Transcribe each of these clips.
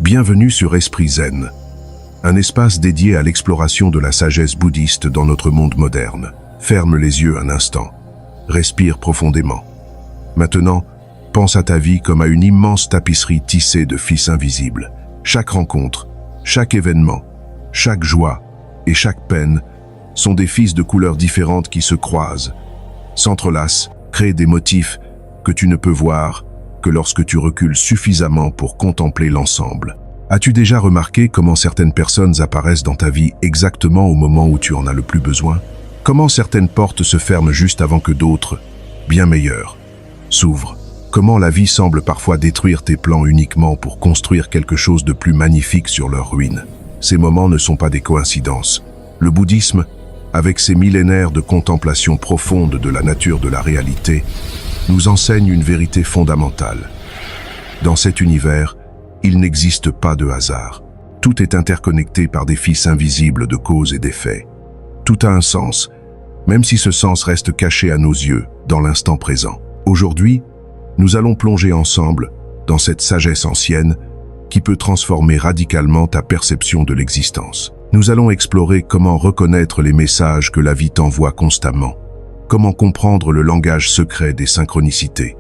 Bienvenue sur Esprit Zen, un espace dédié à l'exploration de la sagesse bouddhiste dans notre monde moderne. Ferme les yeux un instant, respire profondément. Maintenant, pense à ta vie comme à une immense tapisserie tissée de fils invisibles. Chaque rencontre, chaque événement, chaque joie et chaque peine sont des fils de couleurs différentes qui se croisent, s'entrelacent, créent des motifs que tu ne peux voir que lorsque tu recules suffisamment pour contempler l'ensemble. As-tu déjà remarqué comment certaines personnes apparaissent dans ta vie exactement au moment où tu en as le plus besoin? Comment certaines portes se ferment juste avant que d'autres, bien meilleures, s'ouvrent? Comment la vie semble parfois détruire tes plans uniquement pour construire quelque chose de plus magnifique sur leurs ruines? Ces moments ne sont pas des coïncidences. Le bouddhisme, avec ses millénaires de contemplation profonde de la nature de la réalité, nous enseigne une vérité fondamentale. Dans cet univers, il n'existe pas de hasard. Tout est interconnecté par des fils invisibles de cause et d'effet. Tout a un sens, même si ce sens reste caché à nos yeux dans l'instant présent. Aujourd'hui, nous allons plonger ensemble dans cette sagesse ancienne qui peut transformer radicalement ta perception de l'existence. Nous allons explorer comment reconnaître les messages que la vie t'envoie constamment, comment comprendre le langage secret des synchronicités,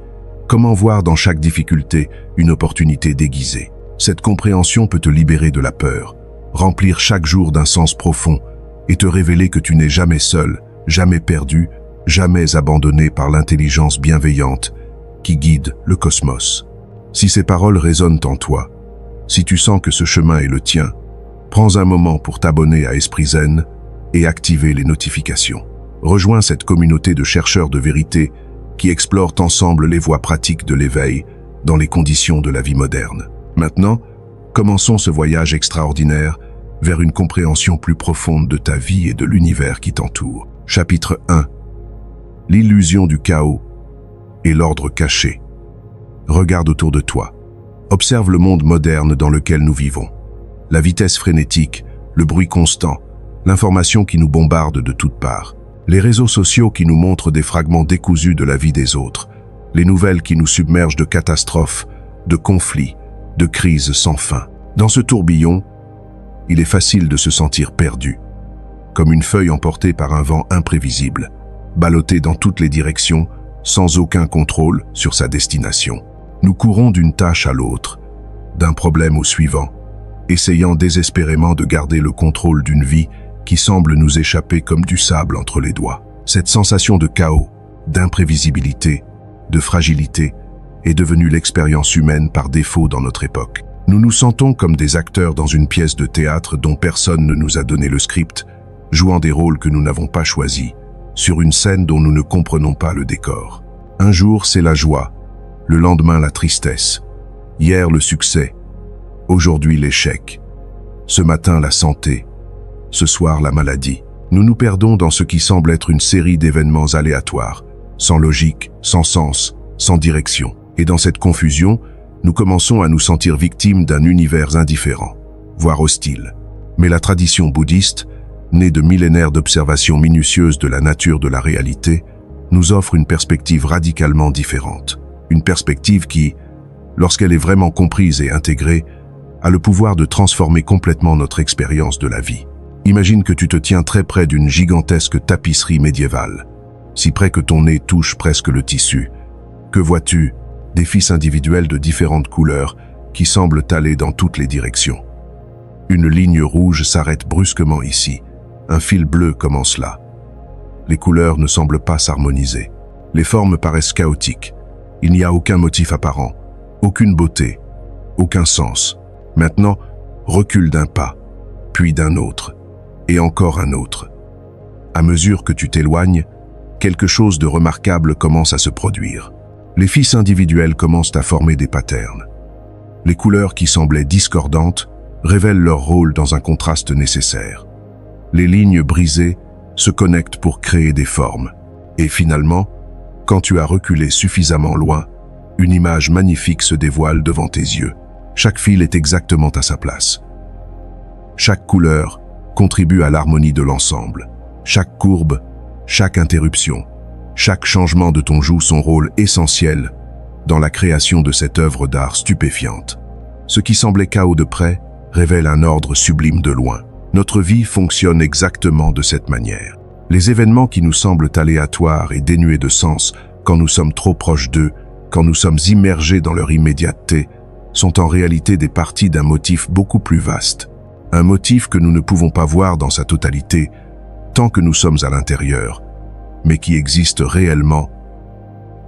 comment voir dans chaque difficulté une opportunité déguisée. Cette compréhension peut te libérer de la peur, remplir chaque jour d'un sens profond et te révéler que tu n'es jamais seul, jamais perdu, jamais abandonné par l'intelligence bienveillante qui guide le cosmos. Si ces paroles résonnent en toi, si tu sens que ce chemin est le tien, prends un moment pour t'abonner à Esprit Zen et activer les notifications. Rejoins cette communauté de chercheurs de vérité qui explorent ensemble les voies pratiques de l'éveil dans les conditions de la vie moderne. Maintenant, commençons ce voyage extraordinaire vers une compréhension plus profonde de ta vie et de l'univers qui t'entoure. Chapitre 1. L'illusion du chaos et l'ordre caché. Regarde autour de toi. Observe le monde moderne dans lequel nous vivons. La vitesse frénétique, le bruit constant, l'information qui nous bombarde de toutes parts. Les réseaux sociaux qui nous montrent des fragments décousus de la vie des autres. Les nouvelles qui nous submergent de catastrophes, de conflits, de crises sans fin. Dans ce tourbillon, il est facile de se sentir perdu, comme une feuille emportée par un vent imprévisible, ballottée dans toutes les directions, sans aucun contrôle sur sa destination. Nous courons d'une tâche à l'autre, d'un problème au suivant, essayant désespérément de garder le contrôle d'une vie qui semble nous échapper comme du sable entre les doigts. Cette sensation de chaos, d'imprévisibilité, de fragilité est devenue l'expérience humaine par défaut dans notre époque. Nous nous sentons comme des acteurs dans une pièce de théâtre dont personne ne nous a donné le script, jouant des rôles que nous n'avons pas choisis, sur une scène dont nous ne comprenons pas le décor. Un jour, c'est la joie, le lendemain, la tristesse, hier, le succès, aujourd'hui, l'échec, ce matin, la santé, ce soir, la maladie. Nous nous perdons dans ce qui semble être une série d'événements aléatoires, sans logique, sans sens, sans direction. Et dans cette confusion, nous commençons à nous sentir victimes d'un univers indifférent, voire hostile. Mais la tradition bouddhiste, née de millénaires d'observations minutieuses de la nature de la réalité, nous offre une perspective radicalement différente. Une perspective qui, lorsqu'elle est vraiment comprise et intégrée, a le pouvoir de transformer complètement notre expérience de la vie. Imagine que tu te tiens très près d'une gigantesque tapisserie médiévale, si près que ton nez touche presque le tissu. Que vois-tu? Des fils individuels de différentes couleurs qui semblent aller dans toutes les directions. Une ligne rouge s'arrête brusquement ici. Un fil bleu commence là. Les couleurs ne semblent pas s'harmoniser. Les formes paraissent chaotiques. Il n'y a aucun motif apparent, aucune beauté, aucun sens. Maintenant, recule d'un pas, puis d'un autre, et encore un autre. À mesure que tu t'éloignes, quelque chose de remarquable commence à se produire. Les fils individuels commencent à former des patterns. Les couleurs qui semblaient discordantes révèlent leur rôle dans un contraste nécessaire. Les lignes brisées se connectent pour créer des formes. Et finalement, quand tu as reculé suffisamment loin, une image magnifique se dévoile devant tes yeux. Chaque fil est exactement à sa place. Chaque couleur contribue à l'harmonie de l'ensemble. Chaque courbe, chaque interruption, Chaque changement de ton joue son rôle essentiel dans la création de cette œuvre d'art stupéfiante. Ce qui semblait chaos de près révèle un ordre sublime de loin. Notre vie fonctionne exactement de cette manière. Les événements qui nous semblent aléatoires et dénués de sens, quand nous sommes trop proches d'eux, quand nous sommes immergés dans leur immédiateté, sont en réalité des parties d'un motif beaucoup plus vaste. Un motif que nous ne pouvons pas voir dans sa totalité, tant que nous sommes à l'intérieur, mais qui existe réellement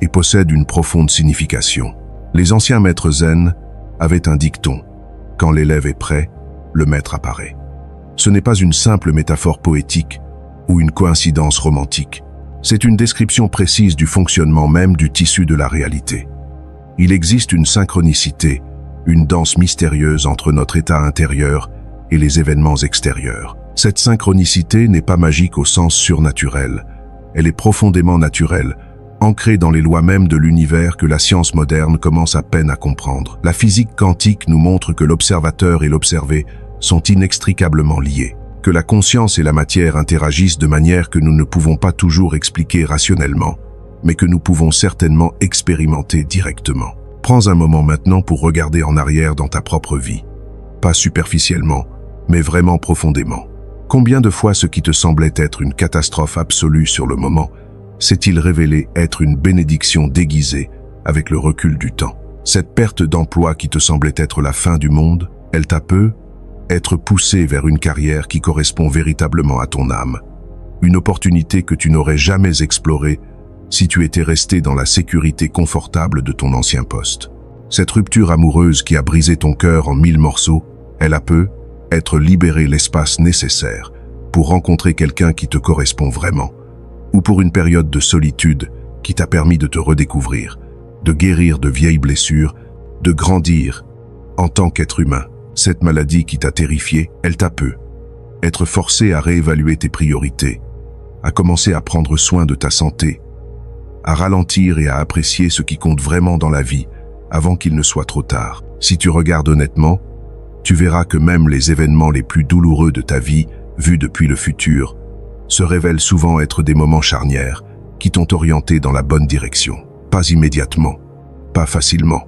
et possède une profonde signification. Les anciens maîtres zen avaient un dicton: quand l'élève est prêt, le maître apparaît. Ce n'est pas une simple métaphore poétique ou une coïncidence romantique. C'est une description précise du fonctionnement même du tissu de la réalité. Il existe une synchronicité, une danse mystérieuse entre notre état intérieur et les événements extérieurs. Cette synchronicité n'est pas magique au sens surnaturel. Elle est profondément naturelle, ancrée dans les lois mêmes de l'univers que la science moderne commence à peine à comprendre. La physique quantique nous montre que l'observateur et l'observé sont inextricablement liés, que la conscience et la matière interagissent de manière que nous ne pouvons pas toujours expliquer rationnellement, mais que nous pouvons certainement expérimenter directement. Prends un moment maintenant pour regarder en arrière dans ta propre vie. Pas superficiellement, mais vraiment profondément. Combien de fois ce qui te semblait être une catastrophe absolue sur le moment s'est-il révélé être une bénédiction déguisée avec le recul du temps? Cette perte d'emploi qui te semblait être la fin du monde, elle t'a être poussé vers une carrière qui correspond véritablement à ton âme. Une opportunité que tu n'aurais jamais explorée si tu étais resté dans la sécurité confortable de ton ancien poste. Cette rupture amoureuse qui a brisé ton cœur en 1000 morceaux, elle a être libéré l'espace nécessaire pour rencontrer quelqu'un qui te correspond vraiment, ou pour une période de solitude qui t'a permis de te redécouvrir, de guérir de vieilles blessures, de grandir en tant qu'être humain. Cette maladie qui t'a terrifié, elle t'a être forcé à réévaluer tes priorités, à commencer à prendre soin de ta santé, à ralentir et à apprécier ce qui compte vraiment dans la vie avant qu'il ne soit trop tard. Si tu regardes honnêtement, tu verras que même les événements les plus douloureux de ta vie, vus depuis le futur, se révèlent souvent être des moments charnières qui t'ont orienté dans la bonne direction. Pas immédiatement, pas facilement,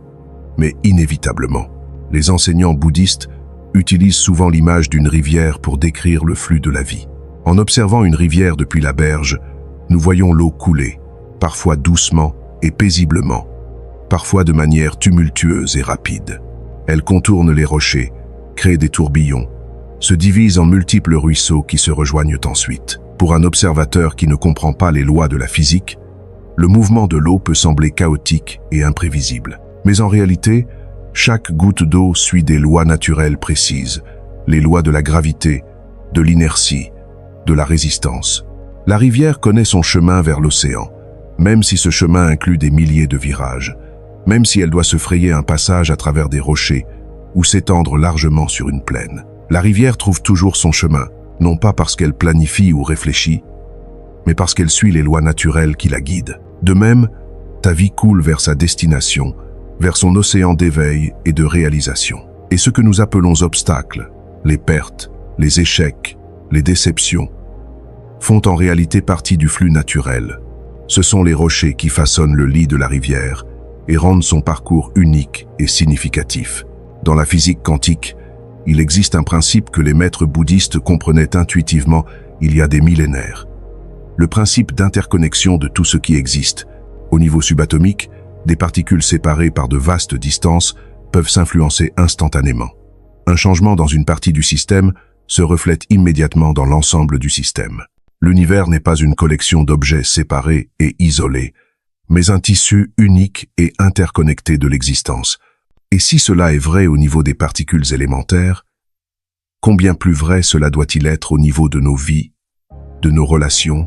mais inévitablement. Les enseignants bouddhistes utilisent souvent l'image d'une rivière pour décrire le flux de la vie. En observant une rivière depuis la berge, nous voyons l'eau couler, parfois doucement et paisiblement, parfois de manière tumultueuse et rapide. Elle contourne les rochers, crée des tourbillons, se divise en multiples ruisseaux qui se rejoignent ensuite. Pour un observateur qui ne comprend pas les lois de la physique, le mouvement de l'eau peut sembler chaotique et imprévisible. Mais en réalité, chaque goutte d'eau suit des lois naturelles précises, les lois de la gravité, de l'inertie, de la résistance. La rivière connaît son chemin vers l'océan, même si ce chemin inclut des milliers de virages, même si elle doit se frayer un passage à travers des rochers ou s'étendre largement sur une plaine. La rivière trouve toujours son chemin, non pas parce qu'elle planifie ou réfléchit, mais parce qu'elle suit les lois naturelles qui la guident. De même, ta vie coule vers sa destination, vers son océan d'éveil et de réalisation. Et ce que nous appelons obstacles, les pertes, les échecs, les déceptions, font en réalité partie du flux naturel. Ce sont les rochers qui façonnent le lit de la rivière et rendent son parcours unique et significatif. Dans la physique quantique, il existe un principe que les maîtres bouddhistes comprenaient intuitivement il y a des millénaires. Le principe d'interconnexion de tout ce qui existe. Au niveau subatomique, des particules séparées par de vastes distances peuvent s'influencer instantanément. Un changement dans une partie du système se reflète immédiatement dans l'ensemble du système. L'univers n'est pas une collection d'objets séparés et isolés, mais un tissu unique et interconnecté de l'existence. Et si cela est vrai au niveau des particules élémentaires, combien plus vrai cela doit-il être au niveau de nos vies, de nos relations,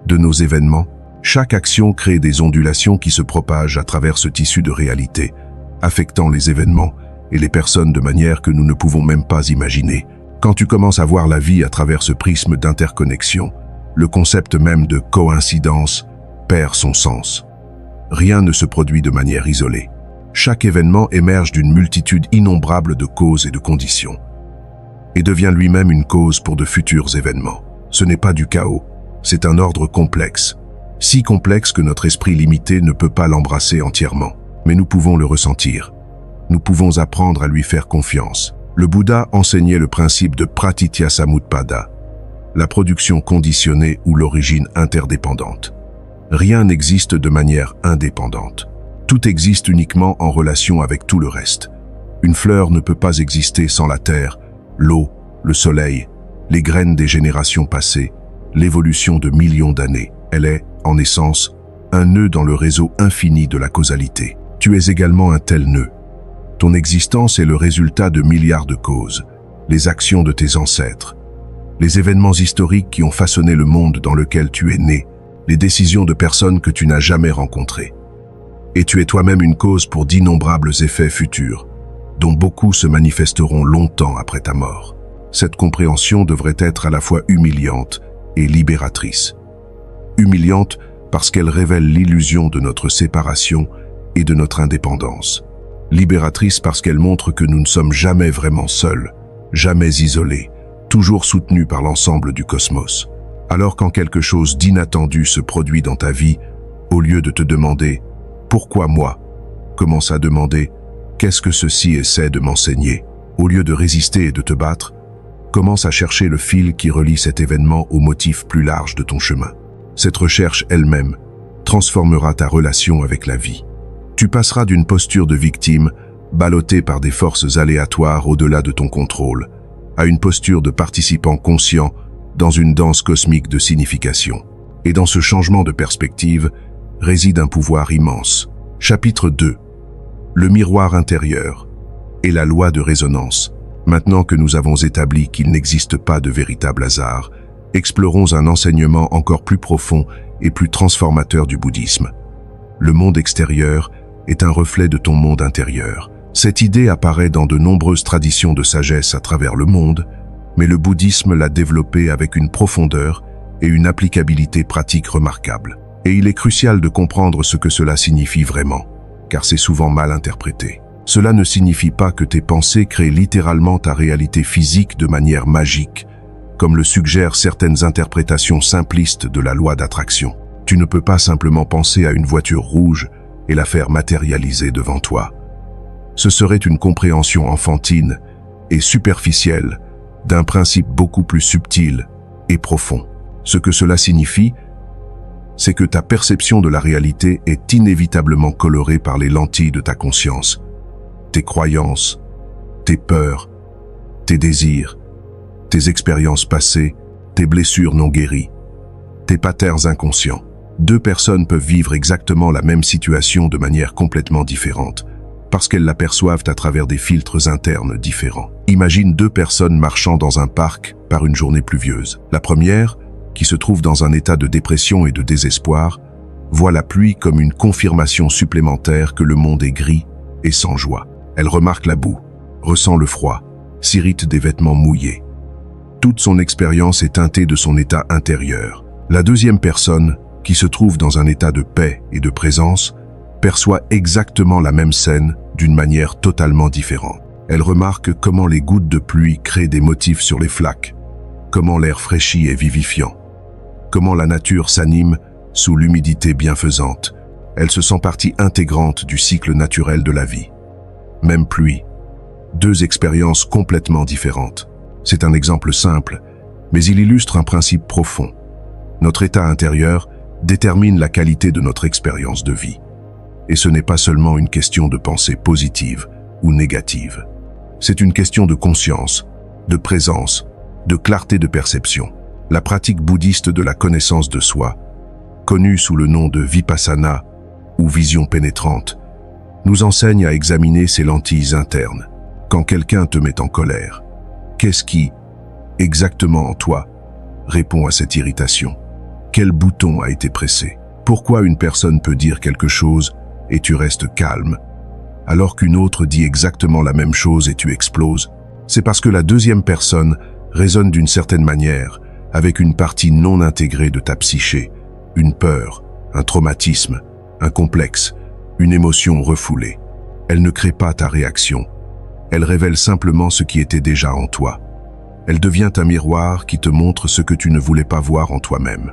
de nos événements? Chaque action crée des ondulations qui se propagent à travers ce tissu de réalité, affectant les événements et les personnes de manière que nous ne pouvons même pas imaginer. Quand tu commences à voir la vie à travers ce prisme d'interconnexion, le concept même de coïncidence perd son sens. Rien ne se produit de manière isolée. Chaque événement émerge d'une multitude innombrable de causes et de conditions, et devient lui-même une cause pour de futurs événements. Ce n'est pas du chaos, c'est un ordre complexe, si complexe que notre esprit limité ne peut pas l'embrasser entièrement. Mais nous pouvons le ressentir. Nous pouvons apprendre à lui faire confiance. Le Bouddha enseignait le principe de Pratitya Samutpada, la production conditionnée ou l'origine interdépendante. Rien n'existe de manière indépendante. Tout existe uniquement en relation avec tout le reste. Une fleur ne peut pas exister sans la terre, l'eau, le soleil, les graines des générations passées, l'évolution de millions d'années. Elle est, en essence, un nœud dans le réseau infini de la causalité. Tu es également un tel nœud. Ton existence est le résultat de milliards de causes, les actions de tes ancêtres, les événements historiques qui ont façonné le monde dans lequel tu es né, les décisions de personnes que tu n'as jamais rencontrées. Et tu es toi-même une cause pour d'innombrables effets futurs, dont beaucoup se manifesteront longtemps après ta mort. Cette compréhension devrait être à la fois humiliante et libératrice. Humiliante parce qu'elle révèle l'illusion de notre séparation et de notre indépendance. Libératrice parce qu'elle montre que nous ne sommes jamais vraiment seuls, jamais isolés, toujours soutenus par l'ensemble du cosmos. Alors quand quelque chose d'inattendu se produit dans ta vie, au lieu de te demander « Pourquoi moi ?», commence à demander « Qu'est-ce que ceci essaie de m'enseigner ?» Au lieu de résister et de te battre, commence à chercher le fil qui relie cet événement au motif plus large de ton chemin. Cette recherche elle-même transformera ta relation avec la vie. Tu passeras d'une posture de victime, ballottée par des forces aléatoires au-delà de ton contrôle, à une posture de participant conscient dans une danse cosmique de signification. Et dans ce changement de perspective réside un pouvoir immense. Chapitre 2. Le miroir intérieur et la loi de résonance. Maintenant que nous avons établi qu'il n'existe pas de véritable hasard, explorons un enseignement encore plus profond et plus transformateur du bouddhisme. Le monde extérieur est un reflet de ton monde intérieur. Cette idée apparaît dans de nombreuses traditions de sagesse à travers le monde, mais le bouddhisme l'a développée avec une profondeur et une applicabilité pratique remarquables. Et il est crucial de comprendre ce que cela signifie vraiment, car c'est souvent mal interprété. Cela ne signifie pas que tes pensées créent littéralement ta réalité physique de manière magique, comme le suggèrent certaines interprétations simplistes de la loi d'attraction. Tu ne peux pas simplement penser à une voiture rouge et la faire matérialiser devant toi. Ce serait une compréhension enfantine et superficielle d'un principe beaucoup plus subtil et profond. Ce que cela signifie, c'est que ta perception de la réalité est inévitablement colorée par les lentilles de ta conscience, tes croyances, tes peurs, tes désirs, tes expériences passées, tes blessures non guéries, tes patterns inconscients. Deux personnes peuvent vivre exactement la même situation de manière complètement différente, parce qu'elles l'aperçoivent à travers des filtres internes différents. Imagine deux personnes marchant dans un parc par une journée pluvieuse. La première, qui se trouve dans un état de dépression et de désespoir, voit la pluie comme une confirmation supplémentaire que le monde est gris et sans joie. Elle remarque la boue, ressent le froid, s'irrite des vêtements mouillés. Toute son expérience est teintée de son état intérieur. La deuxième personne, qui se trouve dans un état de paix et de présence, perçoit exactement la même scène d'une manière totalement différente. Elle remarque comment les gouttes de pluie créent des motifs sur les flaques, comment l'air fraîchi et vivifiant, comment la nature s'anime sous l'humidité bienfaisante. Elle se sent partie intégrante du cycle naturel de la vie. Même pluie, deux expériences complètement différentes. C'est un exemple simple, mais il illustre un principe profond. Notre état intérieur détermine la qualité de notre expérience de vie. Et ce n'est pas seulement une question de pensée positive ou négative. C'est une question de conscience, de présence, de clarté de perception. La pratique bouddhiste de la connaissance de soi, connue sous le nom de vipassana ou vision pénétrante, nous enseigne à examiner ces lentilles internes. Quand quelqu'un te met en colère, qu'est-ce qui, exactement en toi, répond à cette irritation? Quel bouton a été pressé? Pourquoi une personne peut dire quelque chose et tu restes calme, alors qu'une autre dit exactement la même chose et tu exploses? C'est parce que la deuxième personne résonne d'une certaine manière, avec une partie non intégrée de ta psyché, une peur, un traumatisme, un complexe, une émotion refoulée. Elle ne crée pas ta réaction. Elle révèle simplement ce qui était déjà en toi. Elle devient un miroir qui te montre ce que tu ne voulais pas voir en toi-même.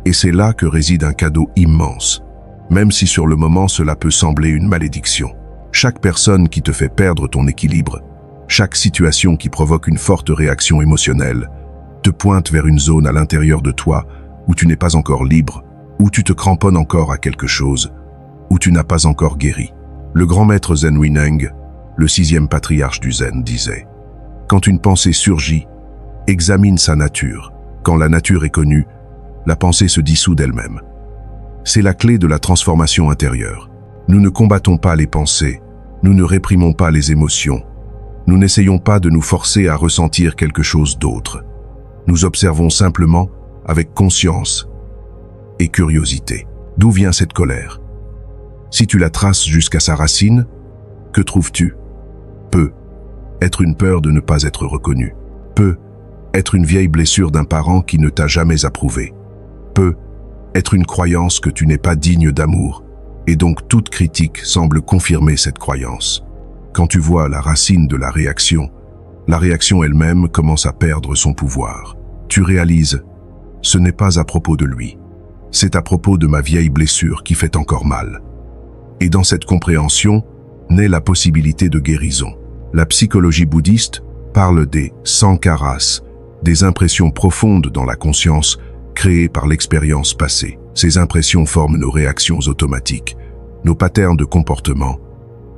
Et c'est là que réside un cadeau immense, même si sur le moment cela peut sembler une malédiction. Chaque personne qui te fait perdre ton équilibre, chaque situation qui provoque une forte réaction émotionnelle, te pointe vers une zone à l'intérieur de toi où tu n'es pas encore libre, où tu te cramponnes encore à quelque chose, où tu n'as pas encore guéri. Le grand maître Zen Huineng, le 6e patriarche du Zen, disait « Quand une pensée surgit, examine sa nature. Quand la nature est connue, la pensée se dissout d'elle-même. » C'est la clé de la transformation intérieure. Nous ne combattons pas les pensées, nous ne réprimons pas les émotions, nous n'essayons pas de nous forcer à ressentir quelque chose d'autre. Nous observons simplement avec conscience et curiosité. D'où vient cette colère? Si tu la traces jusqu'à sa racine, que trouves-tu? Peut être une peur de ne pas être reconnu. Peut être une vieille blessure d'un parent qui ne t'a jamais approuvé. Peut être une croyance que tu n'es pas digne d'amour. Et donc toute critique semble confirmer cette croyance. Quand tu vois la racine de la réaction elle-même commence à perdre son pouvoir. Tu réalises, ce n'est pas à propos de lui. C'est à propos de ma vieille blessure qui fait encore mal. Et dans cette compréhension, naît la possibilité de guérison. La psychologie bouddhiste parle des sankharas, des impressions profondes dans la conscience créées par l'expérience passée. Ces impressions forment nos réactions automatiques, nos patterns de comportement,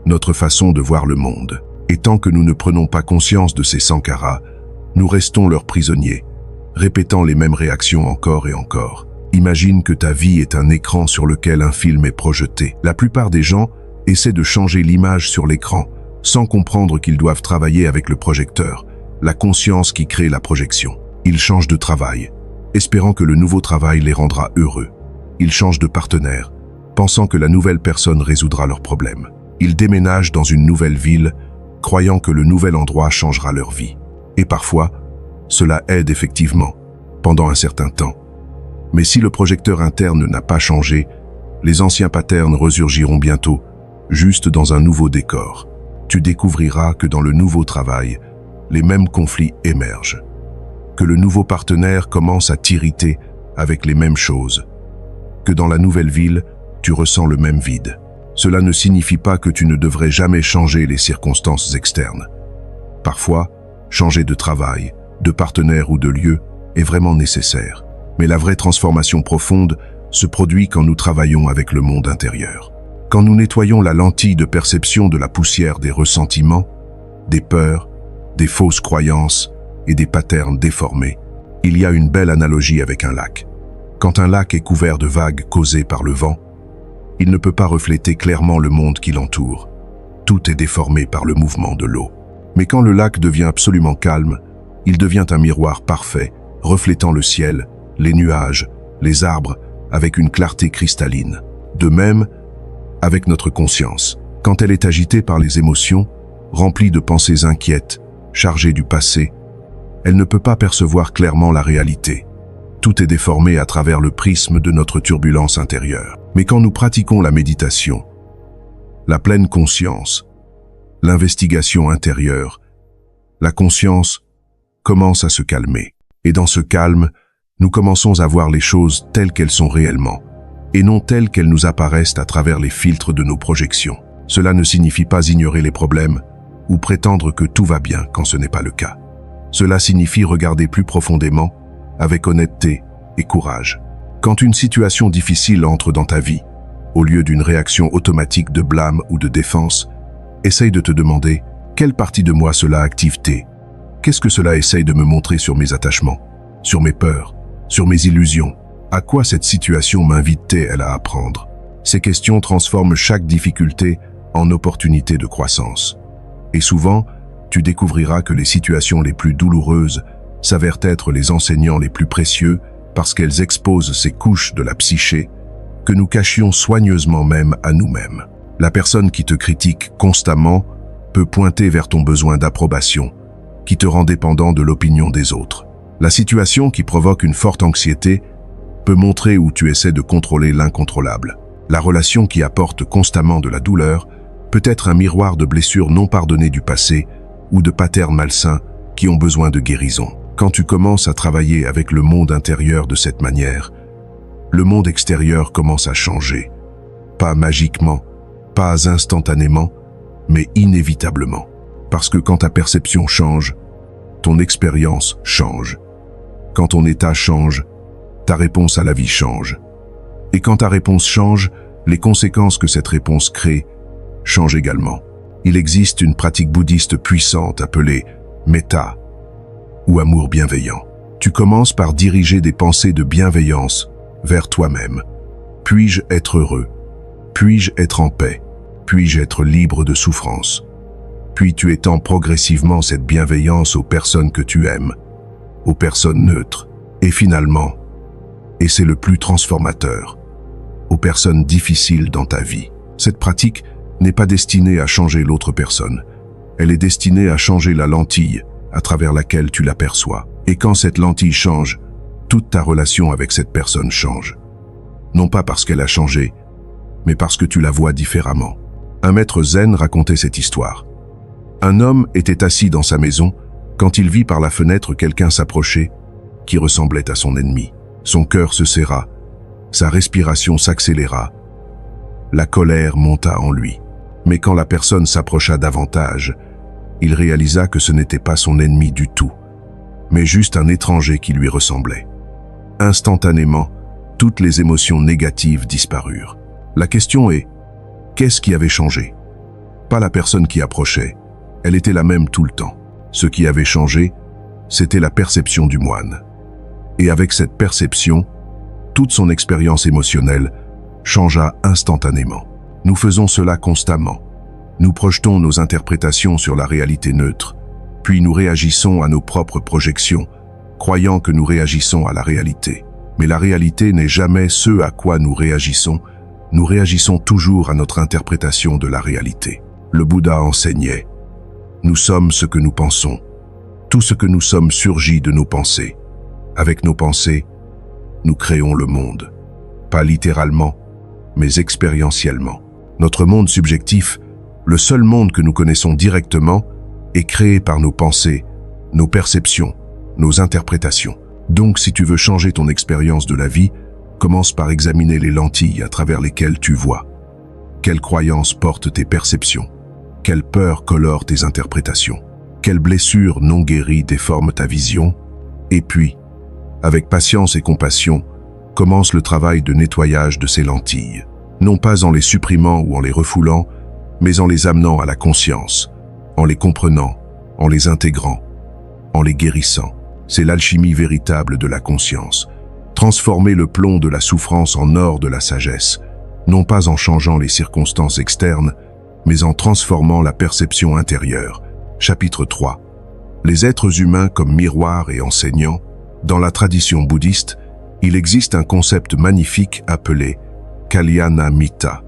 notre façon de voir le monde. Et tant que nous ne prenons pas conscience de ces sankharas, nous restons leurs prisonniers, répétant les mêmes réactions encore et encore. Imagine que ta vie est un écran sur lequel un film est projeté. La plupart des gens essaient de changer l'image sur l'écran, sans comprendre qu'ils doivent travailler avec le projecteur, la conscience qui crée la projection. Ils changent de travail, espérant que le nouveau travail les rendra heureux. Ils changent de partenaire, pensant que la nouvelle personne résoudra leurs problèmes. Ils déménagent dans une nouvelle ville, croyant que le nouvel endroit changera leur vie. Et parfois, cela aide effectivement, pendant un certain temps. Mais si le projecteur interne n'a pas changé, les anciens patterns resurgiront bientôt, juste dans un nouveau décor. Tu découvriras que dans le nouveau travail, les mêmes conflits émergent. Que le nouveau partenaire commence à t'irriter avec les mêmes choses. Que dans la nouvelle ville, tu ressens le même vide. Cela ne signifie pas que tu ne devrais jamais changer les circonstances externes. Parfois, changer de travail, de partenaire ou de lieu est vraiment nécessaire. Mais la vraie transformation profonde se produit quand nous travaillons avec le monde intérieur. Quand nous nettoyons la lentille de perception de la poussière des ressentiments, des peurs, des fausses croyances et des patterns déformés, il y a une belle analogie avec un lac. Quand un lac est couvert de vagues causées par le vent, il ne peut pas refléter clairement le monde qui l'entoure. Tout est déformé par le mouvement de l'eau. Mais quand le lac devient absolument calme, il devient un miroir parfait, reflétant le ciel, les nuages, les arbres, avec une clarté cristalline. De même, avec notre conscience, quand elle est agitée par les émotions, remplie de pensées inquiètes, chargée du passé, elle ne peut pas percevoir clairement la réalité. Tout est déformé à travers le prisme de notre turbulence intérieure. Mais quand nous pratiquons la méditation, la pleine conscience, l'investigation intérieure, la conscience commence à se calmer. Et dans ce calme, nous commençons à voir les choses telles qu'elles sont réellement, et non telles qu'elles nous apparaissent à travers les filtres de nos projections. Cela ne signifie pas ignorer les problèmes ou prétendre que tout va bien quand ce n'est pas le cas. Cela signifie regarder plus profondément, avec honnêteté et courage. Quand une situation difficile entre dans ta vie, au lieu d'une réaction automatique de blâme ou de défense, essaye de te demander quelle partie de moi cela active-t-elle. Qu'est-ce que cela essaye de me montrer sur mes attachements, sur mes peurs, sur mes illusions? À quoi cette situation m'invite-t-elle à apprendre? Ces questions transforment chaque difficulté en opportunité de croissance. Et souvent, tu découvriras que les situations les plus douloureuses s'avèrent être les enseignants les plus précieux parce qu'elles exposent ces couches de la psyché que nous cachions soigneusement même à nous-mêmes. La personne qui te critique constamment peut pointer vers ton besoin d'approbation, qui te rend dépendant de l'opinion des autres. La situation qui provoque une forte anxiété peut montrer où tu essaies de contrôler l'incontrôlable. La relation qui apporte constamment de la douleur peut être un miroir de blessures non pardonnées du passé ou de patterns malsains qui ont besoin de guérison. Quand tu commences à travailler avec le monde intérieur de cette manière, le monde extérieur commence à changer. Pas magiquement, pas instantanément, mais inévitablement. Parce que quand ta perception change, ton expérience change. Quand ton état change, ta réponse à la vie change. Et quand ta réponse change, les conséquences que cette réponse crée changent également. Il existe une pratique bouddhiste puissante appelée metta, ou amour bienveillant. Tu commences par diriger des pensées de bienveillance vers toi-même. Puis-je être heureux? Puis-je être en paix? Puis-je être libre de souffrance? Puis tu étends progressivement cette bienveillance aux personnes que tu aimes, aux personnes neutres, et finalement, et c'est le plus transformateur, aux personnes difficiles dans ta vie. Cette pratique n'est pas destinée à changer l'autre personne. Elle est destinée à changer la lentille à travers laquelle tu l'aperçois. Et quand cette lentille change, toute ta relation avec cette personne change. Non pas parce qu'elle a changé, mais parce que tu la vois différemment. Un maître zen racontait cette histoire. Un homme était assis dans sa maison quand il vit par la fenêtre quelqu'un s'approcher qui ressemblait à son ennemi. Son cœur se serra, sa respiration s'accéléra, la colère monta en lui. Mais quand la personne s'approcha davantage, il réalisa que ce n'était pas son ennemi du tout, mais juste un étranger qui lui ressemblait. Instantanément, toutes les émotions négatives disparurent. La question est, qu'est-ce qui avait changé? Pas la personne qui approchait, elle était la même tout le temps. Ce qui avait changé, c'était la perception du moine. Et avec cette perception, toute son expérience émotionnelle changea instantanément. Nous faisons cela constamment. Nous projetons nos interprétations sur la réalité neutre, puis nous réagissons à nos propres projections, croyant que nous réagissons à la réalité. Mais la réalité n'est jamais ce à quoi nous réagissons toujours à notre interprétation de la réalité. Le Bouddha enseignait « Nous sommes ce que nous pensons. Tout ce que nous sommes surgit de nos pensées. Avec nos pensées, nous créons le monde. Pas littéralement, mais expérientiellement. Notre monde subjectif, le seul monde que nous connaissons directement, est créé par nos pensées, nos perceptions, nos interprétations. Donc si tu veux changer ton expérience de la vie, commence par examiner les lentilles à travers lesquelles tu vois. Quelles croyances portent tes perceptions? Quelle peur colore tes interprétations? Quelle blessure non guérie déforme ta vision? Et puis, avec patience et compassion, commence le travail de nettoyage de ces lentilles. Non pas en les supprimant ou en les refoulant, mais en les amenant à la conscience, en les comprenant, en les intégrant, en les guérissant. C'est l'alchimie véritable de la conscience. Transformer le plomb de la souffrance en or de la sagesse, non pas en changeant les circonstances externes, mais en transformant la perception intérieure. Chapitre 3. Les êtres humains comme miroir et enseignants. Dans la tradition bouddhiste, il existe un concept magnifique appelé Kalyana Mitta,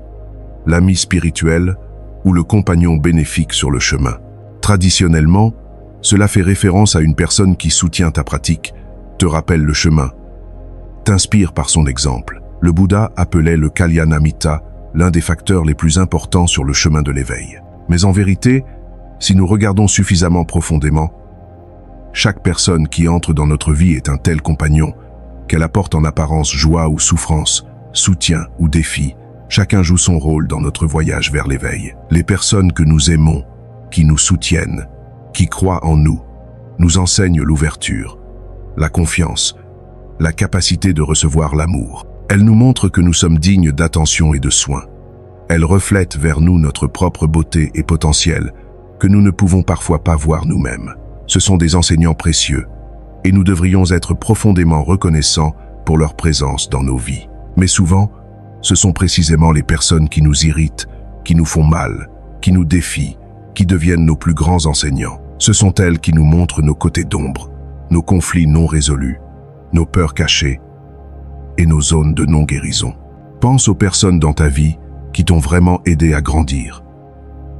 l'ami spirituel ou le compagnon bénéfique sur le chemin. Traditionnellement, cela fait référence à une personne qui soutient ta pratique, te rappelle le chemin, t'inspire par son exemple. Le Bouddha appelait le Kalyana Mitta l'un des facteurs les plus importants sur le chemin de l'éveil. Mais en vérité, si nous regardons suffisamment profondément, chaque personne qui entre dans notre vie est un tel compagnon, qu'elle apporte en apparence joie ou souffrance, soutien ou défi. Chacun joue son rôle dans notre voyage vers l'éveil. Les personnes que nous aimons, qui nous soutiennent, qui croient en nous, nous enseignent l'ouverture, la confiance, la capacité de recevoir l'amour. Elles nous montrent que nous sommes dignes d'attention et de soins. Elles reflètent vers nous notre propre beauté et potentiel, que nous ne pouvons parfois pas voir nous-mêmes. Ce sont des enseignants précieux, et nous devrions être profondément reconnaissants pour leur présence dans nos vies. Mais souvent, ce sont précisément les personnes qui nous irritent, qui nous font mal, qui nous défient, qui deviennent nos plus grands enseignants. Ce sont elles qui nous montrent nos côtés d'ombre, nos conflits non résolus, nos peurs cachées et nos zones de non-guérison. Pense aux personnes dans ta vie qui t'ont vraiment aidé à grandir.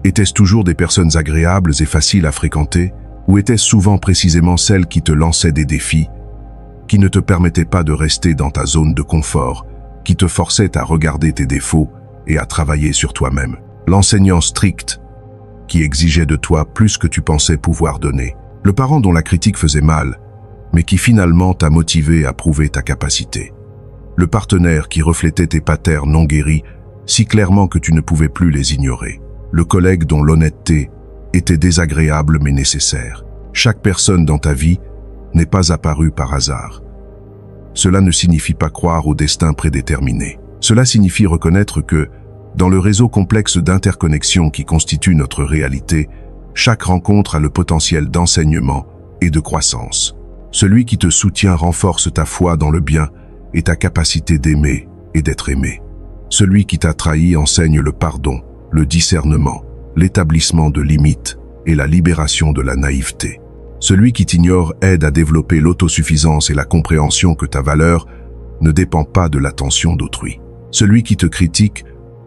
Étaient-ce toujours des personnes agréables et faciles à fréquenter, ou étaient-ce souvent précisément celles qui te lançaient des défis, qui ne te permettaient pas de rester dans ta zone de confort, qui te forçaient à regarder tes défauts et à travailler sur toi-même? L'enseignant strict, qui exigeait de toi plus que tu pensais pouvoir donner. Le parent dont la critique faisait mal, mais qui finalement t'a motivé à prouver ta capacité. le partenaire qui reflétait tes patterns non guéris si clairement que tu ne pouvais plus les ignorer, le collègue dont l'honnêteté était désagréable mais nécessaire. Chaque personne dans ta vie n'est pas apparue par hasard. Cela ne signifie pas croire au destin prédéterminé. Cela signifie reconnaître que, dans le réseau complexe d'interconnexion qui constitue notre réalité, chaque rencontre a le potentiel d'enseignement et de croissance. Celui qui te soutient renforce ta foi dans le bien et ta capacité d'aimer et d'être aimé. Celui qui t'a trahi enseigne le pardon, le discernement, l'établissement de limites et la libération de la naïveté. Celui qui t'ignore aide à développer l'autosuffisance et la compréhension que ta valeur ne dépend pas de l'attention d'autrui. Celui qui te critique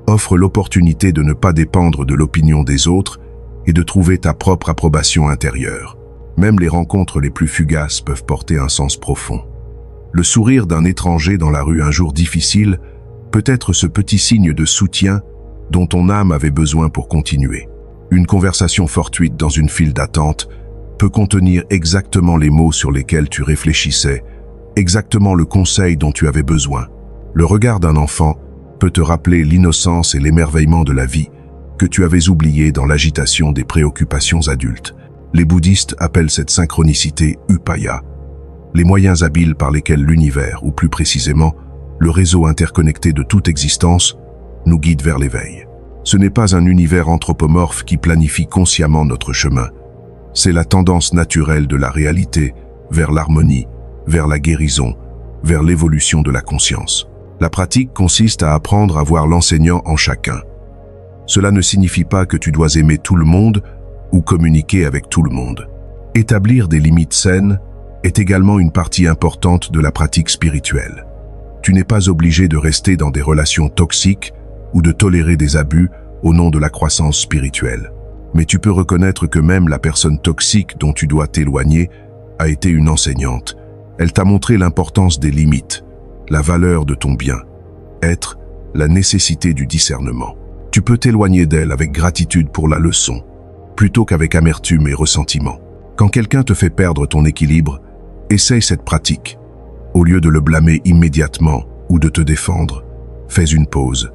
offre l'opportunité de ne pas dépendre de l'opinion des autres et de trouver ta propre approbation intérieure. Même les rencontres les plus fugaces peuvent porter un sens profond. Le sourire d'un étranger dans la rue un jour difficile peut être ce petit signe de soutien dont ton âme avait besoin pour continuer. Une conversation fortuite dans une file d'attente peut contenir exactement les mots sur lesquels tu réfléchissais, exactement le conseil dont tu avais besoin. Le regard d'un enfant peut te rappeler l'innocence et l'émerveillement de la vie que tu avais oublié dans l'agitation des préoccupations adultes. Les bouddhistes appellent cette synchronicité upaya, les moyens habiles par lesquels l'univers, ou plus précisément, le réseau interconnecté de toute existence, nous guide vers l'éveil. Ce n'est pas un univers anthropomorphe qui planifie consciemment notre chemin. C'est la tendance naturelle de la réalité vers l'harmonie, vers la guérison, vers l'évolution de la conscience. La pratique consiste à apprendre à voir l'enseignant en chacun. Cela ne signifie pas que tu dois aimer tout le monde ou communiquer avec tout le monde. Établir des limites saines est également une partie importante de la pratique spirituelle. Tu n'es pas obligé de rester dans des relations toxiques ou de tolérer des abus au nom de la croissance spirituelle. Mais tu peux reconnaître que même la personne toxique dont tu dois t'éloigner a été une enseignante. Elle t'a montré l'importance des limites, la valeur de ton bien-être, la nécessité du discernement. Tu peux t'éloigner d'elle avec gratitude pour la leçon, plutôt qu'avec amertume et ressentiment. Quand quelqu'un te fait perdre ton équilibre, essaye cette pratique. Au lieu de le blâmer immédiatement ou de te défendre, fais une pause,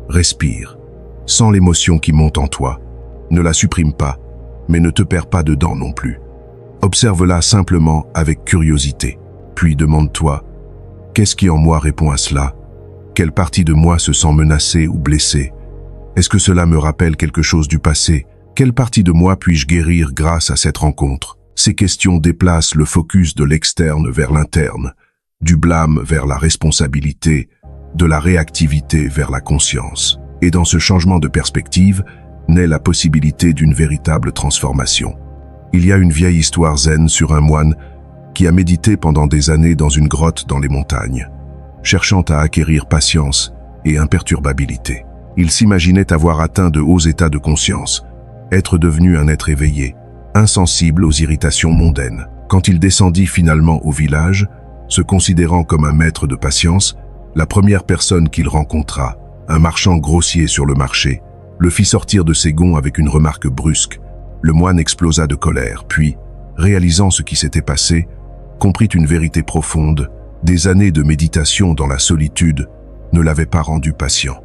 respire. Sens l'émotion qui monte en toi. Ne la supprime pas, mais ne te perds pas dedans non plus. Observe-la simplement avec curiosité. Puis demande-toi, qu'est-ce qui en moi répond à cela? Quelle partie de moi se sent menacée ou blessée? Est-ce que cela me rappelle quelque chose du passé? Quelle partie de moi puis-je guérir grâce à cette rencontre? Ces questions déplacent le focus de l'externe vers l'interne, du blâme vers la responsabilité, de la réactivité vers la conscience. Et dans ce changement de perspective, naît la possibilité d'une véritable transformation. Il y a une vieille histoire zen sur un moine qui a médité pendant des années dans une grotte dans les montagnes, cherchant à acquérir patience et imperturbabilité. Il s'imaginait avoir atteint de hauts états de conscience, être devenu un être éveillé, insensible aux irritations mondaines. Quand il descendit finalement au village, se considérant comme un maître de patience, la première personne qu'il rencontra, un marchand grossier sur le marché, le fit sortir de ses gonds avec une remarque brusque. Le moine explosa de colère, puis, réalisant ce qui s'était passé, comprit une vérité profonde. Des années de méditation dans la solitude ne l'avaient pas rendu patient.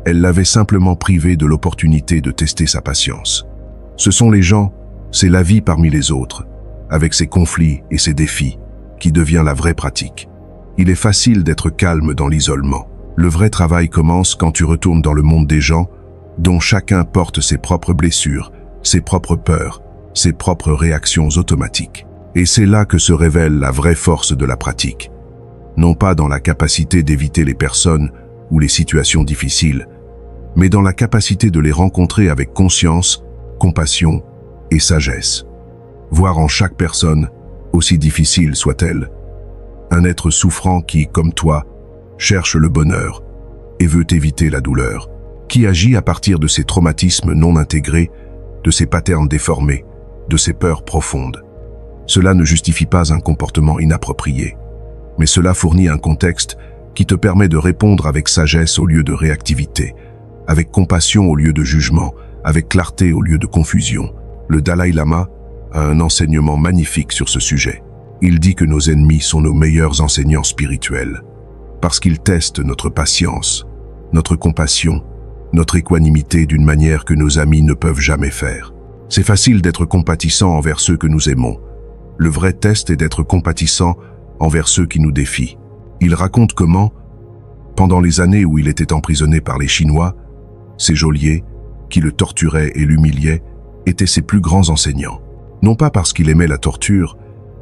Elles l'avaient simplement privé de l'opportunité de tester sa patience. Ce sont les gens, c'est la vie parmi les autres, avec ses conflits et ses défis, qui devient la vraie pratique. Il est facile d'être calme dans l'isolement. Le vrai travail commence quand tu retournes dans le monde des gens, dont chacun porte ses propres blessures, ses propres peurs, ses propres réactions automatiques. Et c'est là que se révèle la vraie force de la pratique. Non pas dans la capacité d'éviter les personnes ou les situations difficiles, mais dans la capacité de les rencontrer avec conscience, compassion et sagesse. Voir en chaque personne, aussi difficile soit-elle, un être souffrant qui, comme toi, cherche le bonheur et veut éviter la douleur, qui agit à partir de ses traumatismes non intégrés, de ses patterns déformés, de ses peurs profondes. Cela ne justifie pas un comportement inapproprié, mais cela fournit un contexte qui te permet de répondre avec sagesse au lieu de réactivité, avec compassion au lieu de jugement, avec clarté au lieu de confusion. Le Dalai Lama a un enseignement magnifique sur ce sujet. Il dit que nos ennemis sont nos meilleurs enseignants spirituels. parce qu'il teste notre patience, notre compassion, notre équanimité d'une manière que nos amis ne peuvent jamais faire. C'est facile d'être compatissant envers ceux que nous aimons. Le vrai test est d'être compatissant envers ceux qui nous défient. Il raconte comment, pendant les années où il était emprisonné par les Chinois, ses geôliers, qui le torturaient et l'humiliaient, étaient ses plus grands enseignants. Non pas parce qu'il aimait la torture,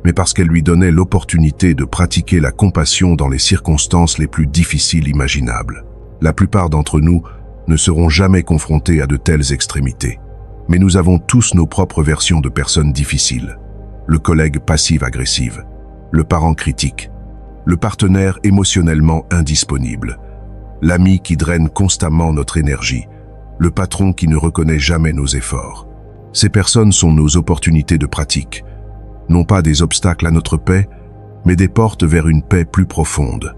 mais parce qu'elle lui donnait l'opportunité de pratiquer la compassion dans les circonstances les plus difficiles imaginables. La plupart d'entre nous ne seront jamais confrontés à de telles extrémités. Mais nous avons tous nos propres versions de personnes difficiles. Le collègue passive-agressive, le parent critique, le partenaire émotionnellement indisponible, l'ami qui draine constamment notre énergie, le patron qui ne reconnaît jamais nos efforts. Ces personnes sont nos opportunités de pratique, non pas des obstacles à notre paix, mais des portes vers une paix plus profonde.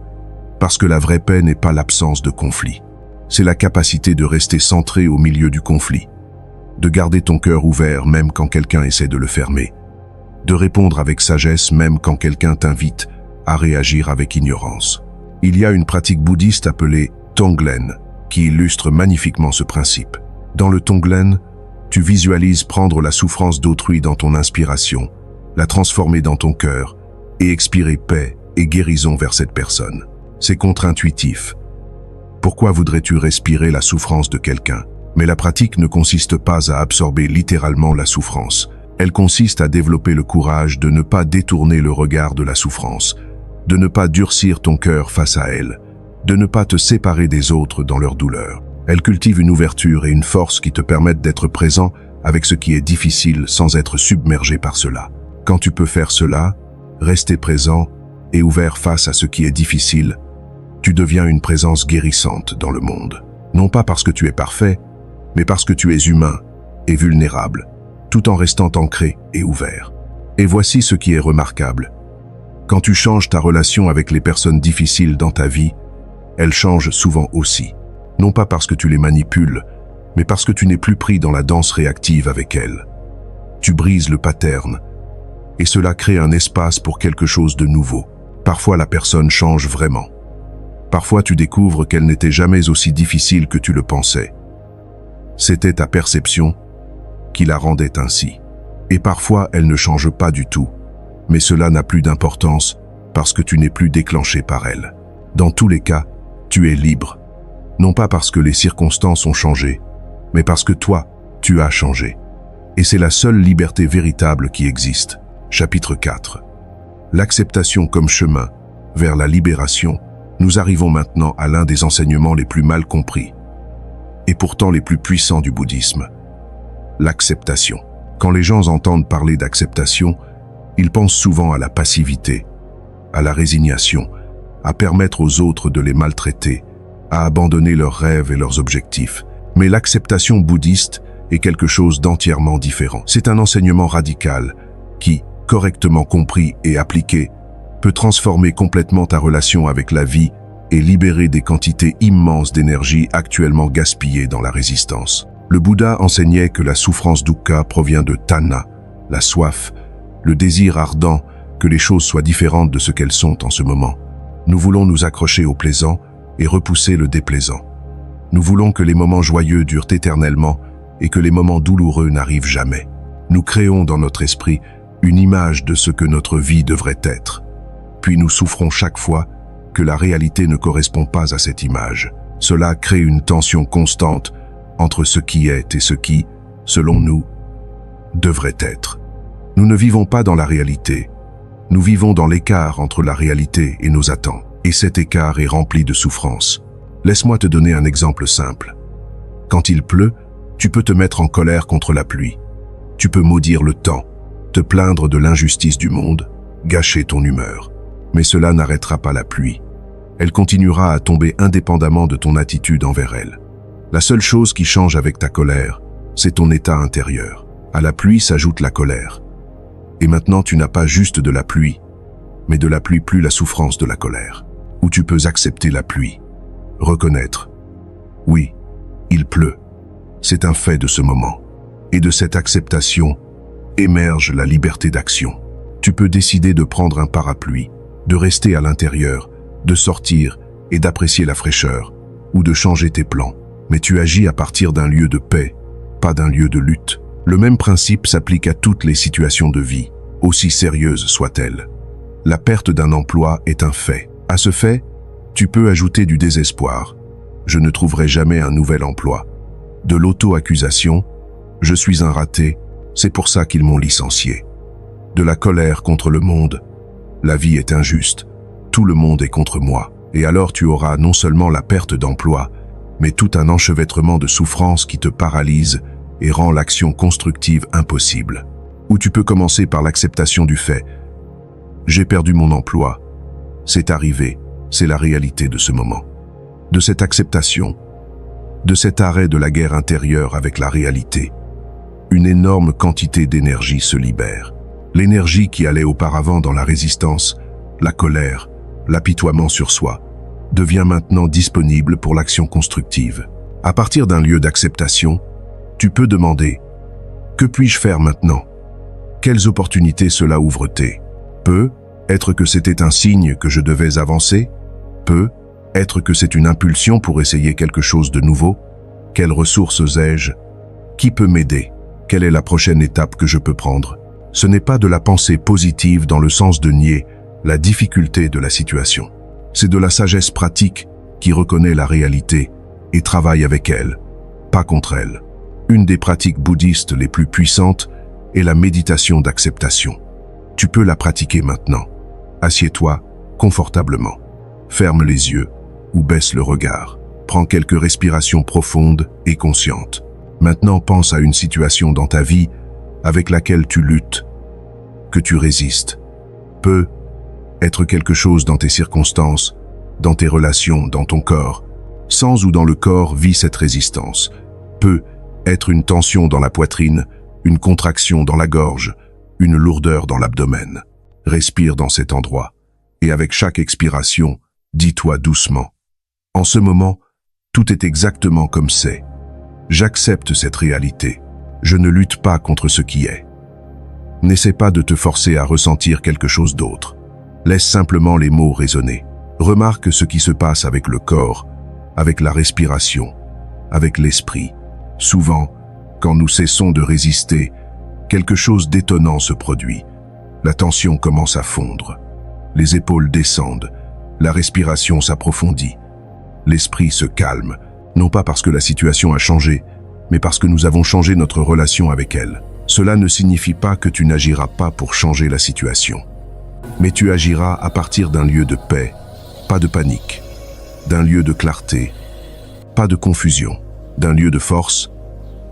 Parce que la vraie paix n'est pas l'absence de conflit. C'est la capacité de rester centré au milieu du conflit, de garder ton cœur ouvert même quand quelqu'un essaie de le fermer, de répondre avec sagesse même quand quelqu'un t'invite à réagir avec ignorance. Il y a une pratique bouddhiste appelée Tonglen qui illustre magnifiquement ce principe. Dans le Tonglen, tu visualises prendre la souffrance d'autrui dans ton inspiration, la transformer dans ton cœur et expirer paix et guérison vers cette personne. C'est contre-intuitif. Pourquoi voudrais-tu respirer la souffrance de quelqu'un? Mais la pratique ne consiste pas à absorber littéralement la souffrance. Elle consiste à développer le courage de ne pas détourner le regard de la souffrance, de ne pas durcir ton cœur face à elle, de ne pas te séparer des autres dans leur douleur. Elle cultive une ouverture et une force qui te permettent d'être présent avec ce qui est difficile sans être submergé par cela. Quand tu peux faire cela, rester présent et ouvert face à ce qui est difficile, tu deviens une présence guérissante dans le monde. Non pas parce que tu es parfait, mais parce que tu es humain et vulnérable, tout en restant ancré et ouvert. Et voici ce qui est remarquable. Quand tu changes ta relation avec les personnes difficiles dans ta vie, elles changent souvent aussi. Non pas parce que tu les manipules, mais parce que tu n'es plus pris dans la danse réactive avec elles. Tu brises le pattern, et cela crée un espace pour quelque chose de nouveau. Parfois la personne change vraiment. Parfois tu découvres qu'elle n'était jamais aussi difficile que tu le pensais. C'était ta perception qui la rendait ainsi. Et parfois elle ne change pas du tout, mais cela n'a plus d'importance parce que tu n'es plus déclenché par elle. Dans tous les cas, tu es libre. Non pas parce que les circonstances ont changé, mais parce que toi, tu as changé. Et c'est la seule liberté véritable qui existe. Chapitre 4. L'acceptation comme chemin vers la libération. Nous arrivons maintenant à l'un des enseignements les plus mal compris, et pourtant les plus puissants du bouddhisme. L'acceptation. Quand les gens entendent parler d'acceptation, ils pensent souvent à la passivité, à la résignation, à permettre aux autres de les maltraiter, à abandonner leurs rêves et leurs objectifs. Mais l'acceptation bouddhiste est quelque chose d'entièrement différent. C'est un enseignement radical qui, correctement compris et appliqué, peut transformer complètement ta relation avec la vie et libérer des quantités immenses d'énergie actuellement gaspillées dans la résistance. Le Bouddha enseignait que la souffrance dukkha provient de tanha, la soif, le désir ardent que les choses soient différentes de ce qu'elles sont en ce moment. Nous voulons nous accrocher au plaisant et repousser le déplaisant. Nous voulons que les moments joyeux durent éternellement et que les moments douloureux n'arrivent jamais. Nous créons dans notre esprit une image de ce que notre vie devrait être. Puis nous souffrons chaque fois que la réalité ne correspond pas à cette image. Cela crée une tension constante entre ce qui est et ce qui, selon nous, devrait être. Nous ne vivons pas dans la réalité. Nous vivons dans l'écart entre la réalité et nos attentes. Et cet écart est rempli de souffrance. Laisse-moi te donner un exemple simple. Quand il pleut, tu peux te mettre en colère contre la pluie. Tu peux maudire le temps, te plaindre de l'injustice du monde, gâcher ton humeur. Mais cela n'arrêtera pas la pluie. Elle continuera à tomber indépendamment de ton attitude envers elle. La seule chose qui change avec ta colère, c'est ton état intérieur. À la pluie s'ajoute la colère. Et maintenant tu n'as pas juste de la pluie, mais de la pluie plus la souffrance de la colère. Où tu peux accepter la pluie, reconnaître. Oui, il pleut. C'est un fait de ce moment. Et de cette acceptation émerge la liberté d'action. Tu peux décider de prendre un parapluie, de rester à l'intérieur, de sortir et d'apprécier la fraîcheur, ou de changer tes plans. Mais tu agis à partir d'un lieu de paix, pas d'un lieu de lutte. Le même principe s'applique à toutes les situations de vie, aussi sérieuses soient-elles. La perte d'un emploi est un fait. À ce fait, tu peux ajouter du désespoir. Je ne trouverai jamais un nouvel emploi. De l'auto-accusation, je suis un raté, c'est pour ça qu'ils m'ont licencié. De la colère contre le monde, la vie est injuste, tout le monde est contre moi. Et alors tu auras non seulement la perte d'emploi, mais tout un enchevêtrement de souffrances qui te paralyse et rend l'action constructive impossible. Ou tu peux commencer par l'acceptation du fait. J'ai perdu mon emploi. C'est arrivé, c'est la réalité de ce moment. De cette acceptation, de cet arrêt de la guerre intérieure avec la réalité, une énorme quantité d'énergie se libère. L'énergie qui allait auparavant dans la résistance, la colère, l'apitoiement sur soi, devient maintenant disponible pour l'action constructive. À partir d'un lieu d'acceptation, tu peux demander « Que puis-je faire maintenant ?» Quelles opportunités cela ouvre-t-il? Peut être que c'était un signe que je devais avancer? Peut être que c'est une impulsion pour essayer quelque chose de nouveau? Quelles ressources ai-je? Qui peut m'aider? Quelle est la prochaine étape que je peux prendre? Ce n'est pas de la pensée positive dans le sens de nier la difficulté de la situation. C'est de la sagesse pratique qui reconnaît la réalité et travaille avec elle, pas contre elle. Une des pratiques bouddhistes les plus puissantes est la méditation d'acceptation. Tu peux la pratiquer maintenant. Assieds-toi confortablement. Ferme les yeux ou baisse le regard. Prends quelques respirations profondes et conscientes. Maintenant, pense à une situation dans ta vie avec laquelle tu luttes, que tu résistes. Peut être quelque chose dans tes circonstances, dans tes relations, dans ton corps. Sans ou dans le corps vit cette résistance. Peut être une tension dans la poitrine, une contraction dans la gorge, une lourdeur dans l'abdomen. Respire dans cet endroit, et avec chaque expiration, dis-toi doucement. En ce moment, tout est exactement comme c'est. J'accepte cette réalité. Je ne lutte pas contre ce qui est. N'essaie pas de te forcer à ressentir quelque chose d'autre. Laisse simplement les mots résonner. Remarque ce qui se passe avec le corps, avec la respiration, avec l'esprit. Souvent, quand nous cessons de résister, quelque chose d'étonnant se produit. La tension commence à fondre. Les épaules descendent. La respiration s'approfondit. L'esprit se calme, non pas parce que la situation a changé, mais parce que nous avons changé notre relation avec elle. Cela ne signifie pas que tu n'agiras pas pour changer la situation. Mais tu agiras à partir d'un lieu de paix, pas de panique, d'un lieu de clarté, pas de confusion, d'un lieu de force,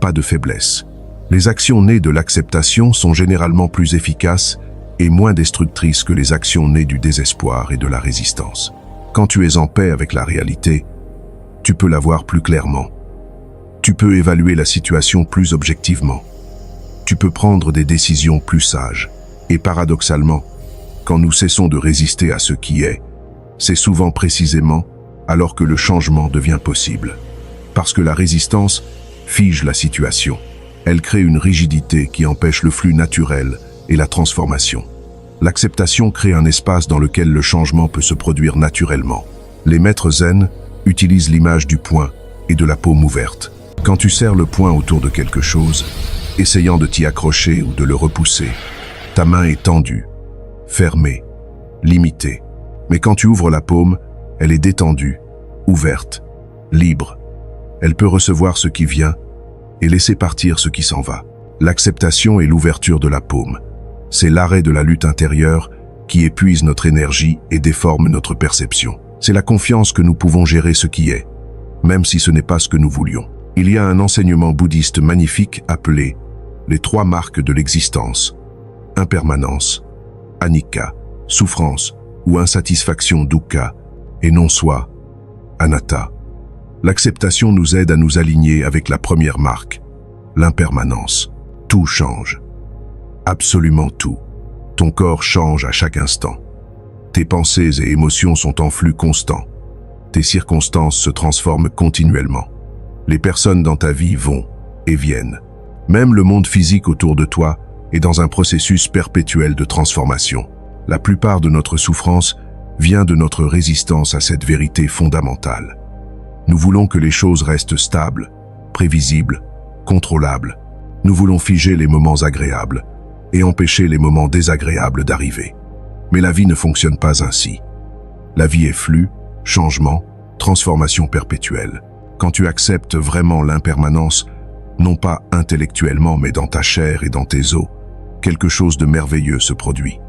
pas de faiblesse. Les actions nées de l'acceptation sont généralement plus efficaces et moins destructrices que les actions nées du désespoir et de la résistance. Quand tu es en paix avec la réalité, tu peux la voir plus clairement. Tu peux évaluer la situation plus objectivement. Tu peux prendre des décisions plus sages. Et paradoxalement, quand nous cessons de résister à ce qui est, c'est souvent précisément alors que le changement devient possible. Parce que la résistance fige la situation. Elle crée une rigidité qui empêche le flux naturel et la transformation. L'acceptation crée un espace dans lequel le changement peut se produire naturellement. Les maîtres zen utilisent l'image du poing et de la paume ouverte. Quand tu serres le poing autour de quelque chose, essayant de t'y accrocher ou de le repousser, ta main est tendue, fermée, limitée. Mais quand tu ouvres la paume, elle est détendue, ouverte, libre. Elle peut recevoir ce qui vient et laisser partir ce qui s'en va. L'acceptation est l'ouverture de la paume. C'est l'arrêt de la lutte intérieure qui épuise notre énergie et déforme notre perception. C'est la confiance que nous pouvons gérer ce qui est, même si ce n'est pas ce que nous voulions. Il y a un enseignement bouddhiste magnifique appelé les 3 marques de l'existence: impermanence, anicca, souffrance ou insatisfaction, dukkha, et non soi, anatta. L'acceptation nous aide à nous aligner avec la première marque, l'impermanence. Tout change. Absolument tout. Ton corps change à chaque instant. Tes pensées et émotions sont en flux constant. Tes circonstances se transforment continuellement. Les personnes dans ta vie vont et viennent. Même le monde physique autour de toi est dans un processus perpétuel de transformation. La plupart de notre souffrance vient de notre résistance à cette vérité fondamentale. Nous voulons que les choses restent stables, prévisibles, contrôlables. Nous voulons figer les moments agréables et empêcher les moments désagréables d'arriver. Mais la vie ne fonctionne pas ainsi. La vie est flux, changement, transformation perpétuelle. Quand tu acceptes vraiment l'impermanence, non pas intellectuellement mais dans ta chair et dans tes os, quelque chose de merveilleux se produit.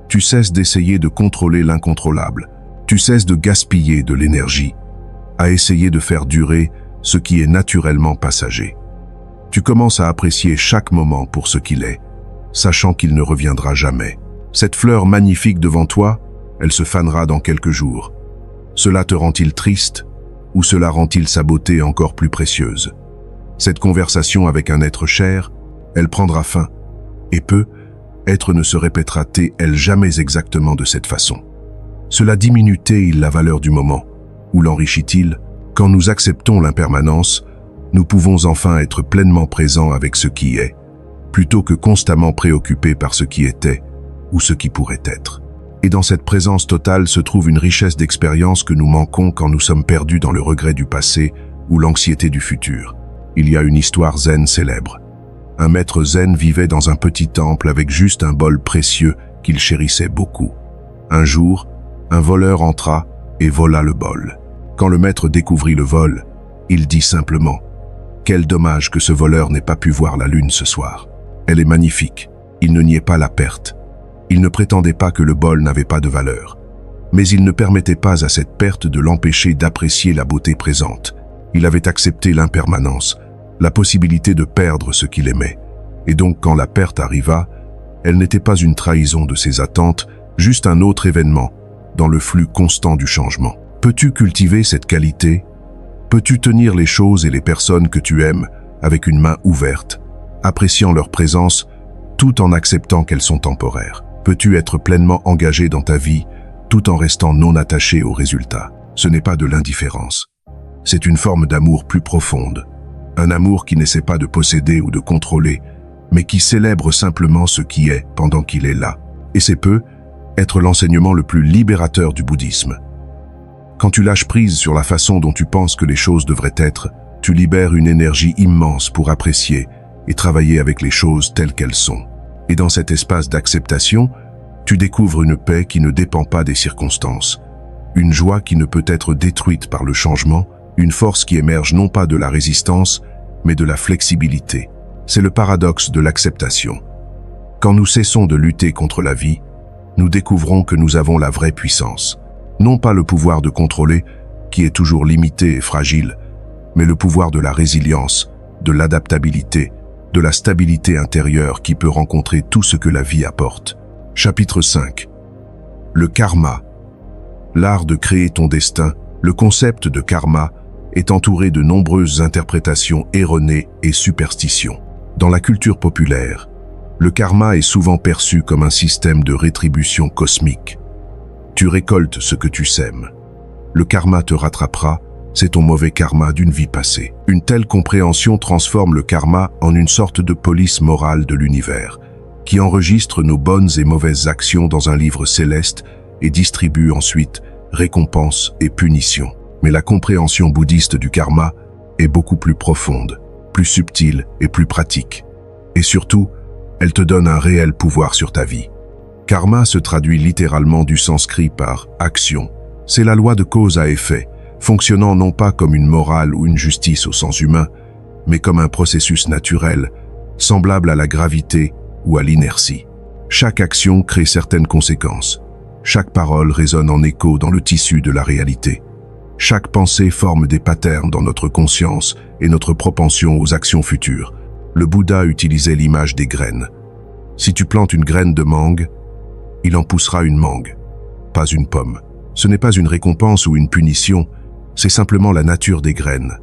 Tu cesses d'essayer de contrôler l'incontrôlable. Tu cesses de gaspiller de l'énergie à essayer de faire durer ce qui est naturellement passager. Tu commences à apprécier chaque moment pour ce qu'il est, sachant qu'il ne reviendra jamais. Cette fleur magnifique devant toi, elle se fanera dans quelques jours. Cela te rend-il triste ou cela rend-il sa beauté encore plus précieuse? Cette conversation avec un être cher, elle prendra fin. Et être ne se répétera-t-elle jamais exactement de cette façon. Cela diminue-t-il la valeur du moment, ou l'enrichit-il? Quand nous acceptons l'impermanence, nous pouvons enfin être pleinement présents avec ce qui est, plutôt que constamment préoccupés par ce qui était ou ce qui pourrait être. Et dans cette présence totale se trouve une richesse d'expérience que nous manquons quand nous sommes perdus dans le regret du passé ou l'anxiété du futur. Il y a une histoire zen célèbre. Un maître zen vivait dans un petit temple avec juste un bol précieux qu'il chérissait beaucoup. Un jour, un voleur entra et vola le bol. Quand le maître découvrit le vol, il dit simplement « Quel dommage que ce voleur n'ait pas pu voir la lune ce soir. Elle est magnifique. » Il ne niait pas la perte. Il ne prétendait pas que le bol n'avait pas de valeur. Mais il ne permettait pas à cette perte de l'empêcher d'apprécier la beauté présente. Il avait accepté l'impermanence, la possibilité de perdre ce qu'il aimait. Et donc quand la perte arriva, elle n'était pas une trahison de ses attentes, juste un autre événement, dans le flux constant du changement. Peux-tu cultiver cette qualité? Peux-tu tenir les choses et les personnes que tu aimes avec une main ouverte, appréciant leur présence tout en acceptant qu'elles sont temporaires? Peux-tu être pleinement engagé dans ta vie tout en restant non attaché aux résultats? Ce n'est pas de l'indifférence. C'est une forme d'amour plus profonde. Un amour qui n'essaie pas de posséder ou de contrôler, mais qui célèbre simplement ce qui est pendant qu'il est là. Et c'est être l'enseignement le plus libérateur du bouddhisme. Quand tu lâches prise sur la façon dont tu penses que les choses devraient être, tu libères une énergie immense pour apprécier et travailler avec les choses telles qu'elles sont. Et dans cet espace d'acceptation, tu découvres une paix qui ne dépend pas des circonstances, une joie qui ne peut être détruite par le changement, une force qui émerge non pas de la résistance, mais de la flexibilité. C'est le paradoxe de l'acceptation. Quand nous cessons de lutter contre la vie, nous découvrons que nous avons la vraie puissance. Non pas le pouvoir de contrôler, qui est toujours limité et fragile, mais le pouvoir de la résilience, de l'adaptabilité, de la stabilité intérieure qui peut rencontrer tout ce que la vie apporte. Chapitre 5. Le karma. L'art de créer ton destin, le concept de karma, est entouré de nombreuses interprétations erronées et superstitions. Dans la culture populaire, le karma est souvent perçu comme un système de rétribution cosmique. Tu récoltes ce que tu sèmes. Le karma te rattrapera, c'est ton mauvais karma d'une vie passée. Une telle compréhension transforme le karma en une sorte de police morale de l'univers, qui enregistre nos bonnes et mauvaises actions dans un livre céleste et distribue ensuite récompenses et punitions. Mais la compréhension bouddhiste du karma est beaucoup plus profonde, plus subtile et plus pratique. Et surtout, elle te donne un réel pouvoir sur ta vie. Karma se traduit littéralement du sanskrit par « action ». C'est la loi de cause à effet, fonctionnant non pas comme une morale ou une justice au sens humain, mais comme un processus naturel, semblable à la gravité ou à l'inertie. Chaque action crée certaines conséquences. Chaque parole résonne en écho dans le tissu de la réalité. Chaque pensée forme des patterns dans notre conscience et notre propension aux actions futures. Le Bouddha utilisait l'image des graines. Si tu plantes une graine de mangue, il en poussera une mangue, pas une pomme. Ce n'est pas une récompense ou une punition, c'est simplement la nature des graines.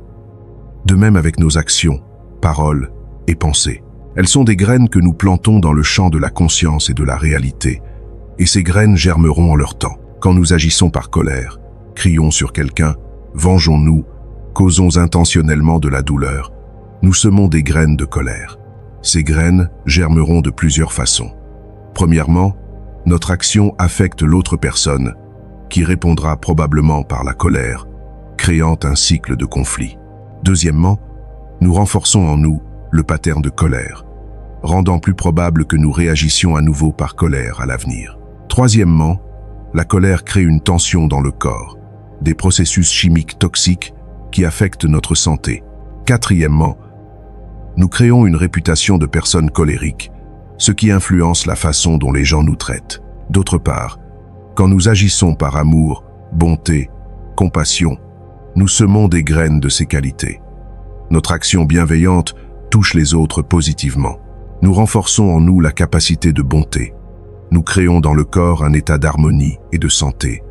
De même avec nos actions, paroles et pensées. Elles sont des graines que nous plantons dans le champ de la conscience et de la réalité, et ces graines germeront en leur temps. Quand nous agissons par colère, crions sur quelqu'un, vengeons-nous, causons intentionnellement de la douleur, nous semons des graines de colère. Ces graines germeront de plusieurs façons. Premièrement, notre action affecte l'autre personne, qui répondra probablement par la colère, créant un cycle de conflit. Deuxièmement, nous renforçons en nous le pattern de colère, rendant plus probable que nous réagissions à nouveau par colère à l'avenir. Troisièmement, la colère crée une tension dans le corps, des processus chimiques toxiques qui affectent notre santé. Quatrièmement, nous créons une réputation de personnes colériques, ce qui influence la façon dont les gens nous traitent. D'autre part, quand nous agissons par amour, bonté, compassion, nous semons des graines de ces qualités. Notre action bienveillante touche les autres positivement. Nous renforçons en nous la capacité de bonté. Nous créons dans le corps un état d'harmonie et de santé.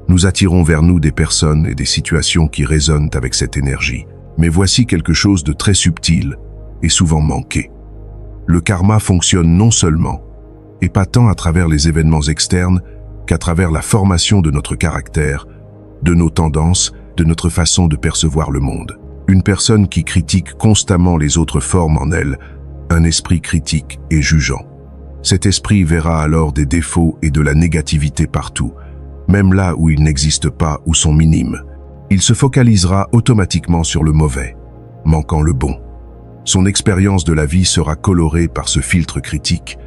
Nous attirons vers nous des personnes et des situations qui résonnent avec cette énergie. Mais voici quelque chose de très subtil et souvent manqué. Le karma fonctionne non seulement, et pas tant à travers les événements externes, qu'à travers la formation de notre caractère, de nos tendances, de notre façon de percevoir le monde. Une personne qui critique constamment les autres forme en elle un esprit critique et jugeant. Cet esprit verra alors des défauts et de la négativité partout, même là où ils n'existent pas ou sont minimes. Il se focalisera automatiquement sur le mauvais, manquant le bon. Son expérience de la vie sera colorée par ce filtre critique,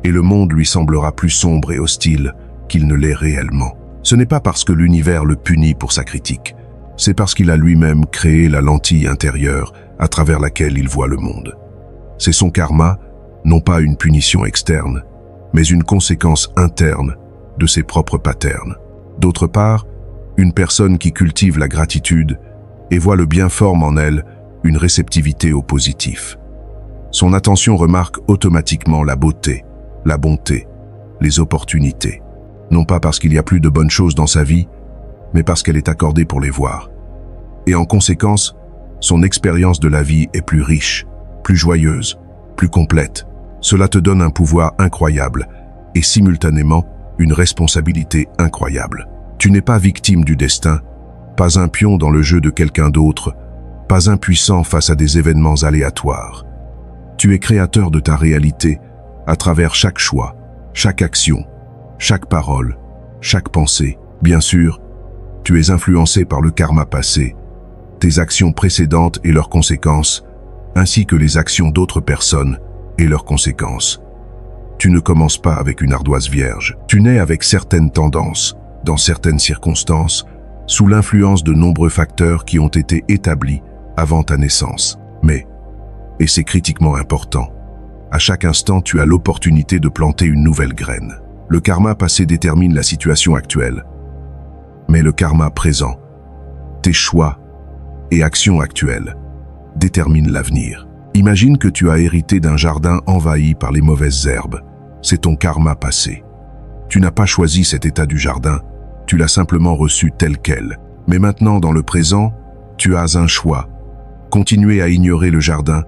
et le monde lui semblera plus sombre et hostile qu'il ne l'est réellement. Ce n'est pas parce que l'univers le punit pour sa critique, c'est parce qu'il a lui-même créé la lentille intérieure à travers laquelle il voit le monde. C'est son karma, non pas une punition externe, mais une conséquence interne de ses propres patterns. D'autre part, une personne qui cultive la gratitude et voit le bien forme en elle une réceptivité au positif. Son attention remarque automatiquement la beauté, la bonté, les opportunités. Non pas parce qu'il y a plus de bonnes choses dans sa vie, mais parce qu'elle est accordée pour les voir. Et en conséquence, son expérience de la vie est plus riche, plus joyeuse, plus complète. Cela te donne un pouvoir incroyable et simultanément une responsabilité incroyable. Tu n'es pas victime du destin, pas un pion dans le jeu de quelqu'un d'autre, pas impuissant face à des événements aléatoires. Tu es créateur de ta réalité à travers chaque choix, chaque action, chaque parole, chaque pensée. Bien sûr, tu es influencé par le karma passé, tes actions précédentes et leurs conséquences, ainsi que les actions d'autres personnes et leurs conséquences. Tu ne commences pas avec une ardoise vierge. Tu nais avec certaines tendances, dans certaines circonstances, sous l'influence de nombreux facteurs qui ont été établis avant ta naissance. Mais, et c'est critiquement important, à chaque instant tu as l'opportunité de planter une nouvelle graine. Le karma passé détermine la situation actuelle, mais le karma présent, tes choix et actions actuelles, déterminent l'avenir. Imagine que tu as hérité d'un jardin envahi par les mauvaises herbes. C'est ton karma passé. Tu n'as pas choisi cet état du jardin, tu l'as simplement reçu tel quel. Mais maintenant, dans le présent, tu as un choix. Continuer à ignorer le jardin,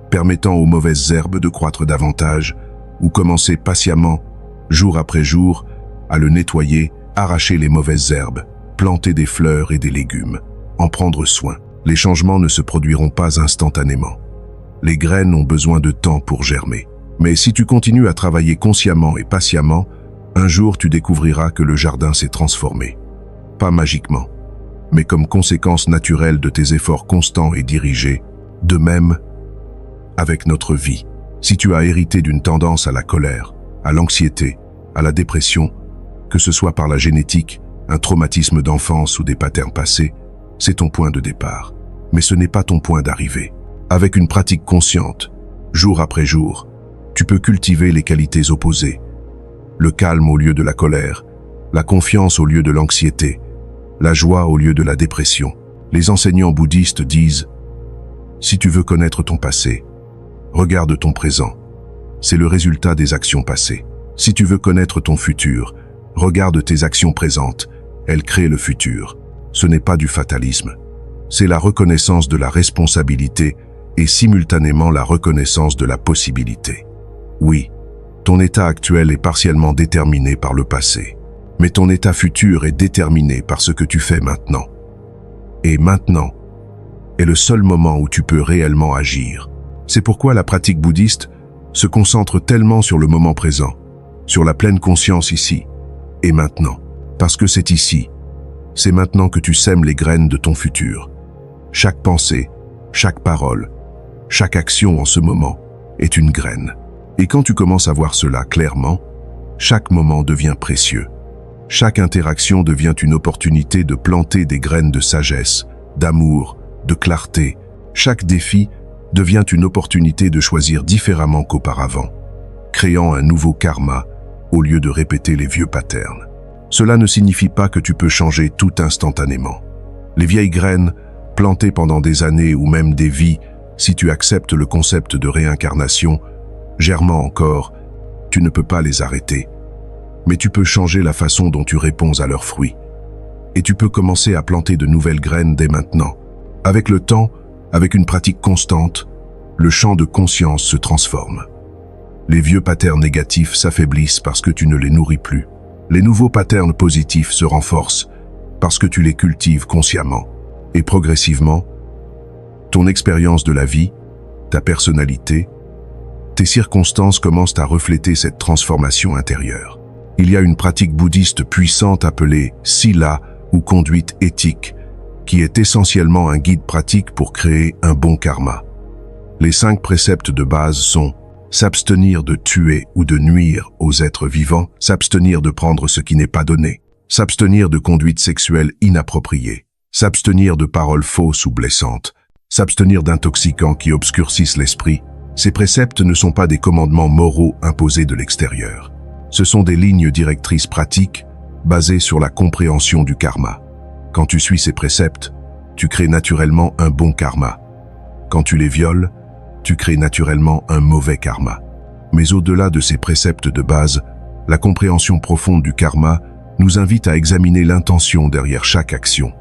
permettant aux mauvaises herbes de croître davantage, ou commencer patiemment, jour après jour, à le nettoyer, arracher les mauvaises herbes, planter des fleurs et des légumes, en prendre soin. Les changements ne se produiront pas instantanément. Les graines ont besoin de temps pour germer. Mais si tu continues à travailler consciemment et patiemment, un jour tu découvriras que le jardin s'est transformé. Pas magiquement, mais comme conséquence naturelle de tes efforts constants et dirigés. De même, avec notre vie, si tu as hérité d'une tendance à la colère, à l'anxiété, à la dépression, que ce soit par la génétique, un traumatisme d'enfance ou des patterns passés, c'est ton point de départ. Mais ce n'est pas ton point d'arrivée. Avec une pratique consciente, jour après jour, tu peux cultiver les qualités opposées. Le calme au lieu de la colère, la confiance au lieu de l'anxiété, la joie au lieu de la dépression. Les enseignants bouddhistes disent « Si tu veux connaître ton passé, regarde ton présent. C'est le résultat des actions passées. Si tu veux connaître ton futur, regarde tes actions présentes. Elles créent le futur. Ce n'est pas du fatalisme. C'est la reconnaissance de la responsabilité et simultanément la reconnaissance de la possibilité. Oui, ton état actuel est partiellement déterminé par le passé, mais ton état futur est déterminé par ce que tu fais maintenant. Et maintenant est le seul moment où tu peux réellement agir. C'est pourquoi la pratique bouddhiste se concentre tellement sur le moment présent, sur la pleine conscience ici et maintenant. Parce que c'est ici, c'est maintenant que tu sèmes les graines de ton futur. Chaque pensée, chaque parole, chaque action en ce moment est une graine. Et quand tu commences à voir cela clairement, chaque moment devient précieux. Chaque interaction devient une opportunité de planter des graines de sagesse, d'amour, de clarté. Chaque défi devient une opportunité de choisir différemment qu'auparavant, créant un nouveau karma au lieu de répéter les vieux patterns. Cela ne signifie pas que tu peux changer tout instantanément. Les vieilles graines, plantées pendant des années ou même des vies, si tu acceptes le concept de réincarnation, germant encore, tu ne peux pas les arrêter. Mais tu peux changer la façon dont tu réponds à leurs fruits. Et tu peux commencer à planter de nouvelles graines dès maintenant. Avec le temps, avec une pratique constante, le champ de conscience se transforme. Les vieux patterns négatifs s'affaiblissent parce que tu ne les nourris plus. Les nouveaux patterns positifs se renforcent parce que tu les cultives consciemment. Et progressivement, ton expérience de la vie, ta personnalité, tes circonstances commencent à refléter cette transformation intérieure. Il y a une pratique bouddhiste puissante appelée Sila ou conduite éthique, qui est essentiellement un guide pratique pour créer un bon karma. Les 5 préceptes de base sont s'abstenir de tuer ou de nuire aux êtres vivants, s'abstenir de prendre ce qui n'est pas donné, s'abstenir de conduite sexuelle inappropriée, s'abstenir de paroles fausses ou blessantes, s'abstenir d'intoxicants qui obscurcissent l'esprit. Ces préceptes ne sont pas des commandements moraux imposés de l'extérieur. Ce sont des lignes directrices pratiques basées sur la compréhension du karma. Quand tu suis ces préceptes, tu crées naturellement un bon karma. Quand tu les violes, tu crées naturellement un mauvais karma. Mais au-delà de ces préceptes de base, la compréhension profonde du karma nous invite à examiner l'intention derrière chaque action.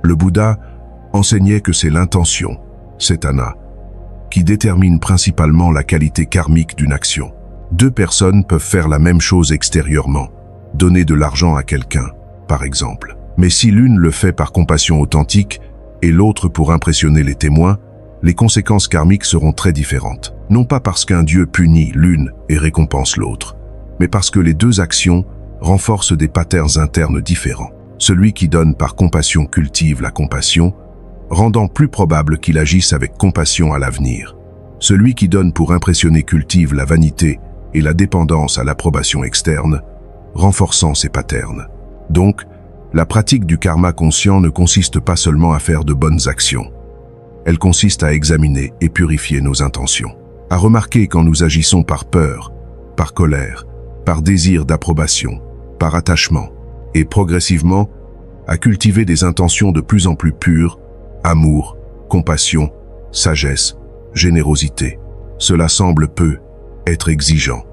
Le Bouddha enseignait que c'est l'intention, cetana, qui détermine principalement la qualité karmique d'une action. 2 personnes peuvent faire la même chose extérieurement, donner de l'argent à quelqu'un, par exemple. Mais si l'une le fait par compassion authentique et l'autre pour impressionner les témoins, les conséquences karmiques seront très différentes. Non pas parce qu'un dieu punit l'une et récompense l'autre, mais parce que les 2 actions renforcent des patterns internes différents. Celui qui donne par compassion cultive la compassion, rendant plus probable qu'il agisse avec compassion à l'avenir. Celui qui donne pour impressionner cultive la vanité et la dépendance à l'approbation externe, renforçant ces patterns. Donc, la pratique du karma conscient ne consiste pas seulement à faire de bonnes actions. Elle consiste à examiner et purifier nos intentions, à remarquer quand nous agissons par peur, par colère, par désir d'approbation, par attachement, et progressivement, à cultiver des intentions de plus en plus pures, amour, compassion, sagesse, générosité. Cela semble peu être exigeant.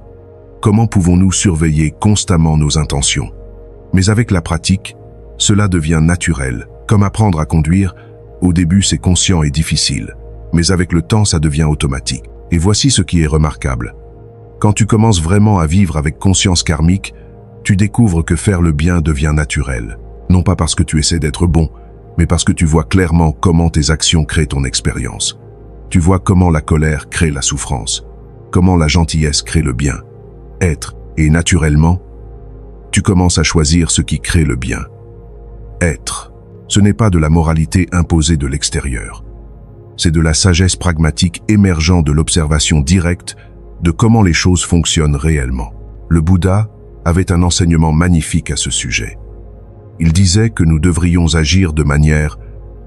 Comment pouvons-nous surveiller constamment nos intentions? Mais avec la pratique, cela devient naturel. Comme apprendre à conduire, au début c'est conscient et difficile, mais avec le temps ça devient automatique. Et voici ce qui est remarquable. Quand tu commences vraiment à vivre avec conscience karmique, tu découvres que faire le bien devient naturel. Non pas parce que tu essaies d'être bon, mais parce que tu vois clairement comment tes actions créent ton expérience. Tu vois comment la colère crée la souffrance, comment la gentillesse crée le bien. Être, et naturellement, tu commences à choisir ce qui crée le bien. Être, ce n'est pas de la moralité imposée de l'extérieur. C'est de la sagesse pragmatique émergeant de l'observation directe de comment les choses fonctionnent réellement. Le Bouddha avait un enseignement magnifique à ce sujet. Il disait que nous devrions agir de manière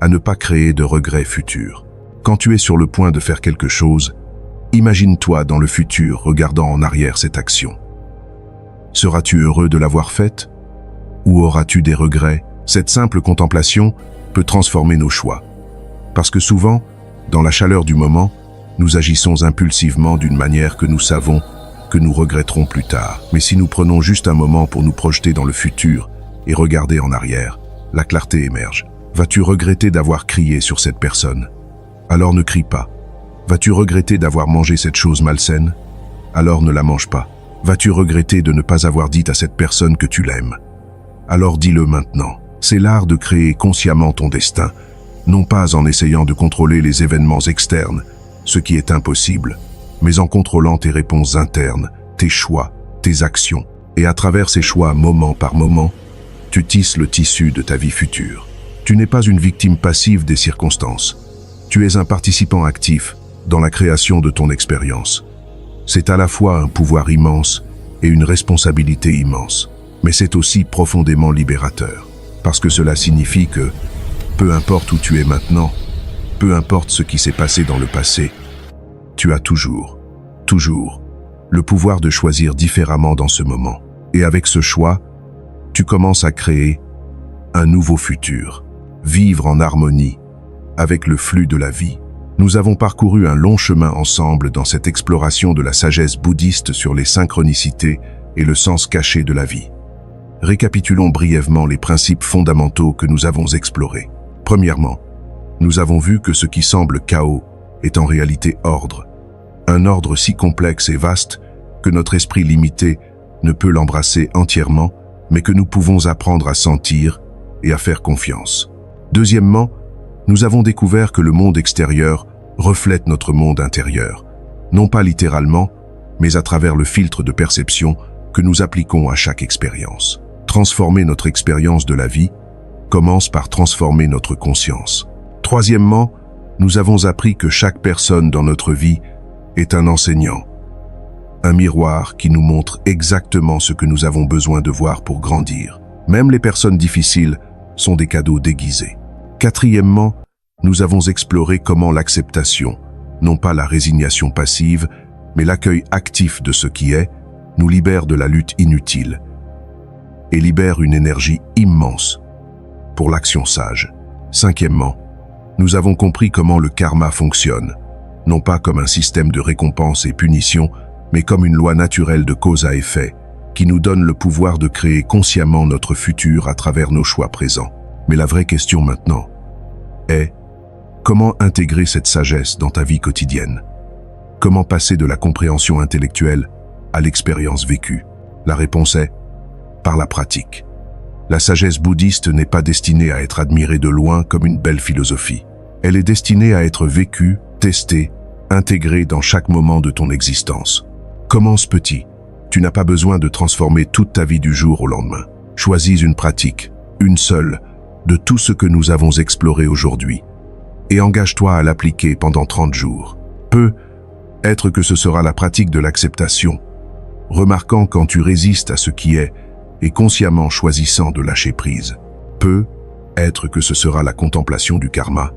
à ne pas créer de regrets futurs. Quand tu es sur le point de faire quelque chose, imagine-toi dans le futur regardant en arrière cette action. Seras-tu heureux de l'avoir faite? Ou auras-tu des regrets? Cette simple contemplation peut transformer nos choix. Parce que souvent, dans la chaleur du moment, nous agissons impulsivement d'une manière que nous savons que nous regretterons plus tard. Mais si nous prenons juste un moment pour nous projeter dans le futur et regarder en arrière, la clarté émerge. Vas-tu regretter d'avoir crié sur cette personne? Alors ne crie pas. Vas-tu regretter d'avoir mangé cette chose malsaine? Alors ne la mange pas. Vas-tu regretter de ne pas avoir dit à cette personne que tu l'aimes? Alors dis-le maintenant. C'est l'art de créer consciemment ton destin, non pas en essayant de contrôler les événements externes, ce qui est impossible, mais en contrôlant tes réponses internes, tes choix, tes actions. Et à travers ces choix, moment par moment, Tu tisses le tissu de ta vie future. Tu n'es pas une victime passive des circonstances. Tu es un participant actif dans la création de ton expérience. C'est à la fois un pouvoir immense et une responsabilité immense, mais c'est aussi profondément libérateur, parce que cela signifie que, peu importe où tu es maintenant, peu importe ce qui s'est passé dans le passé, tu as toujours, le pouvoir de choisir différemment dans ce moment. Et avec ce choix, tu commences à créer un nouveau futur, vivre en harmonie avec le flux de la vie. Nous avons parcouru un long chemin ensemble dans cette exploration de la sagesse bouddhiste sur les synchronicités et le sens caché de la vie. Récapitulons brièvement les principes fondamentaux que nous avons explorés. Premièrement, nous avons vu que ce qui semble chaos est en réalité ordre. Un ordre si complexe et vaste que notre esprit limité ne peut l'embrasser entièrement, mais que nous pouvons apprendre à sentir et à faire confiance. Deuxièmement, nous avons découvert que le monde extérieur reflète notre monde intérieur, non pas littéralement, mais à travers le filtre de perception que nous appliquons à chaque expérience. Transformer notre expérience de la vie commence par transformer notre conscience. Troisièmement, nous avons appris que chaque personne dans notre vie est un enseignant, un miroir qui nous montre exactement ce que nous avons besoin de voir pour grandir. Même les personnes difficiles sont des cadeaux déguisés. Quatrièmement, nous avons exploré comment l'acceptation, non pas la résignation passive, mais l'accueil actif de ce qui est, nous libère de la lutte inutile et libère une énergie immense pour l'action sage. Cinquièmement, nous avons compris comment le karma fonctionne, non pas comme un système de récompense et punition, mais comme une loi naturelle de cause à effet, qui nous donne le pouvoir de créer consciemment notre futur à travers nos choix présents. Mais la vraie question maintenant est, comment intégrer cette sagesse dans ta vie quotidienne? Comment passer de la compréhension intellectuelle à l'expérience vécue? La réponse est, par la pratique. La sagesse bouddhiste n'est pas destinée à être admirée de loin comme une belle philosophie. Elle est destinée à être vécue, testée, intégrée dans chaque moment de ton existence. Commence petit. Tu n'as pas besoin de transformer toute ta vie du jour au lendemain. Choisis une pratique, une seule, de tout ce que nous avons exploré aujourd'hui, et engage-toi à l'appliquer pendant 30 jours. Peut-être que ce sera la pratique de l'acceptation, remarquant quand tu résistes à ce qui est, et consciemment choisissant de lâcher prise. Peut-être que ce sera la contemplation du karma,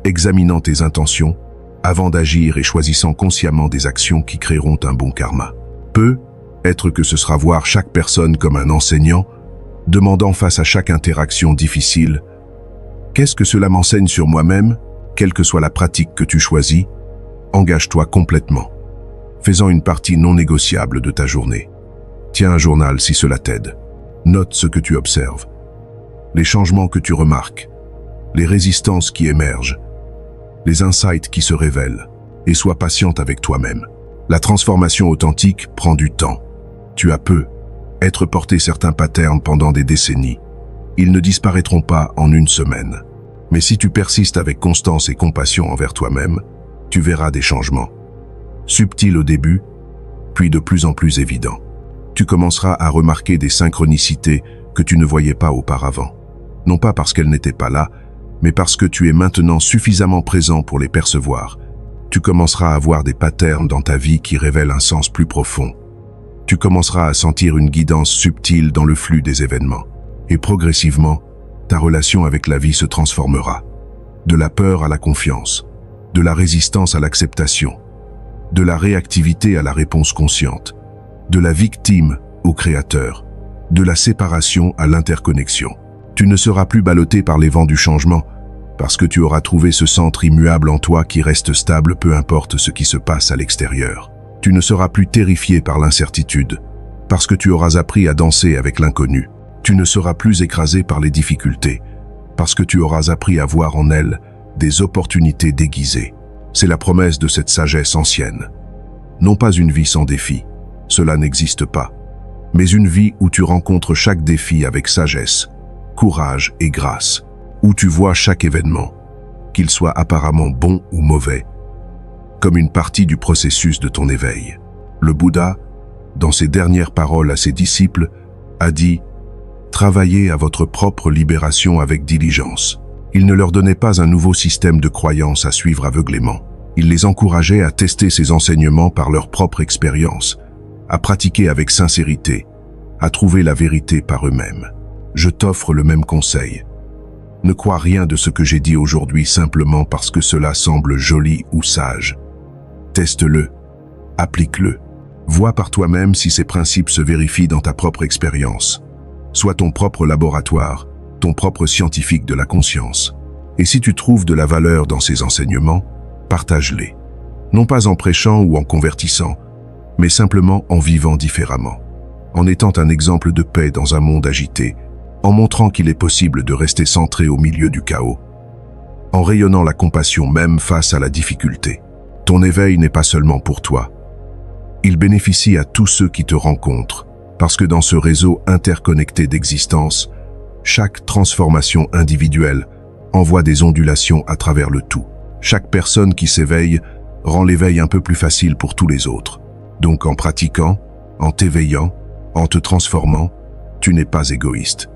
examinant tes intentions, avant d'agir et choisissant consciemment des actions qui créeront un bon karma. Peut-être que ce sera voir chaque personne comme un enseignant, demandant face à chaque interaction difficile, qu'est-ce que cela m'enseigne sur moi-même? Quelle que soit la pratique que tu choisis, engage-toi complètement, faisant une partie non négociable de ta journée. Tiens un journal si cela t'aide. Note ce que tu observes, les changements que tu remarques, les résistances qui émergent, les insights qui se révèlent, et sois patiente avec toi-même. La transformation authentique prend du temps. Tu as être porté certains patterns pendant des décennies. Ils ne disparaîtront pas en une semaine. Mais si tu persistes avec constance et compassion envers toi-même, tu verras des changements. Subtils au début, puis de plus en plus évidents. Tu commenceras à remarquer des synchronicités que tu ne voyais pas auparavant. Non pas parce qu'elles n'étaient pas là, mais parce que tu es maintenant suffisamment présent pour les percevoir. Tu commenceras à voir des patterns dans ta vie qui révèlent un sens plus profond. Tu commenceras à sentir une guidance subtile dans le flux des événements. Et progressivement, ta relation avec la vie se transformera. De la peur à la confiance, de la résistance à l'acceptation, de la réactivité à la réponse consciente, de la victime au créateur, de la séparation à l'interconnexion. Tu ne seras plus ballotté par les vents du changement, parce que tu auras trouvé ce centre immuable en toi qui reste stable peu importe ce qui se passe à l'extérieur. Tu ne seras plus terrifié par l'incertitude, parce que tu auras appris à danser avec l'inconnu. Tu ne seras plus écrasé par les difficultés, parce que tu auras appris à voir en elles des opportunités déguisées. C'est la promesse de cette sagesse ancienne. Non pas une vie sans défi, cela n'existe pas, mais une vie où tu rencontres chaque défi avec sagesse, courage et grâce, où tu vois chaque événement, qu'il soit apparemment bon ou mauvais, comme une partie du processus de ton éveil. Le Bouddha, dans ses dernières paroles à ses disciples, a dit « Travaillez à votre propre libération avec diligence. Il ne leur donnait pas un nouveau système de croyance à suivre aveuglément. Il les encourageait à tester ces enseignements par leur propre expérience, à pratiquer avec sincérité, à trouver la vérité par eux-mêmes. Je t'offre le même conseil. Ne crois rien de ce que j'ai dit aujourd'hui simplement parce que cela semble joli ou sage. Teste-le, applique-le. Vois par toi-même si ces principes se vérifient dans ta propre expérience. Sois ton propre laboratoire, ton propre scientifique de la conscience. Et si tu trouves de la valeur dans ces enseignements, partage-les. Non pas en prêchant ou en convertissant, mais simplement en vivant différemment. En étant un exemple de paix dans un monde agité, en montrant qu'il est possible de rester centré au milieu du chaos, en rayonnant la compassion même face à la difficulté. Ton éveil n'est pas seulement pour toi. Il bénéficie à tous ceux qui te rencontrent, parce que dans ce réseau interconnecté d'existence, chaque transformation individuelle envoie des ondulations à travers le tout. Chaque personne qui s'éveille rend l'éveil un peu plus facile pour tous les autres. Donc en pratiquant, en t'éveillant, en te transformant, tu n'es pas égoïste.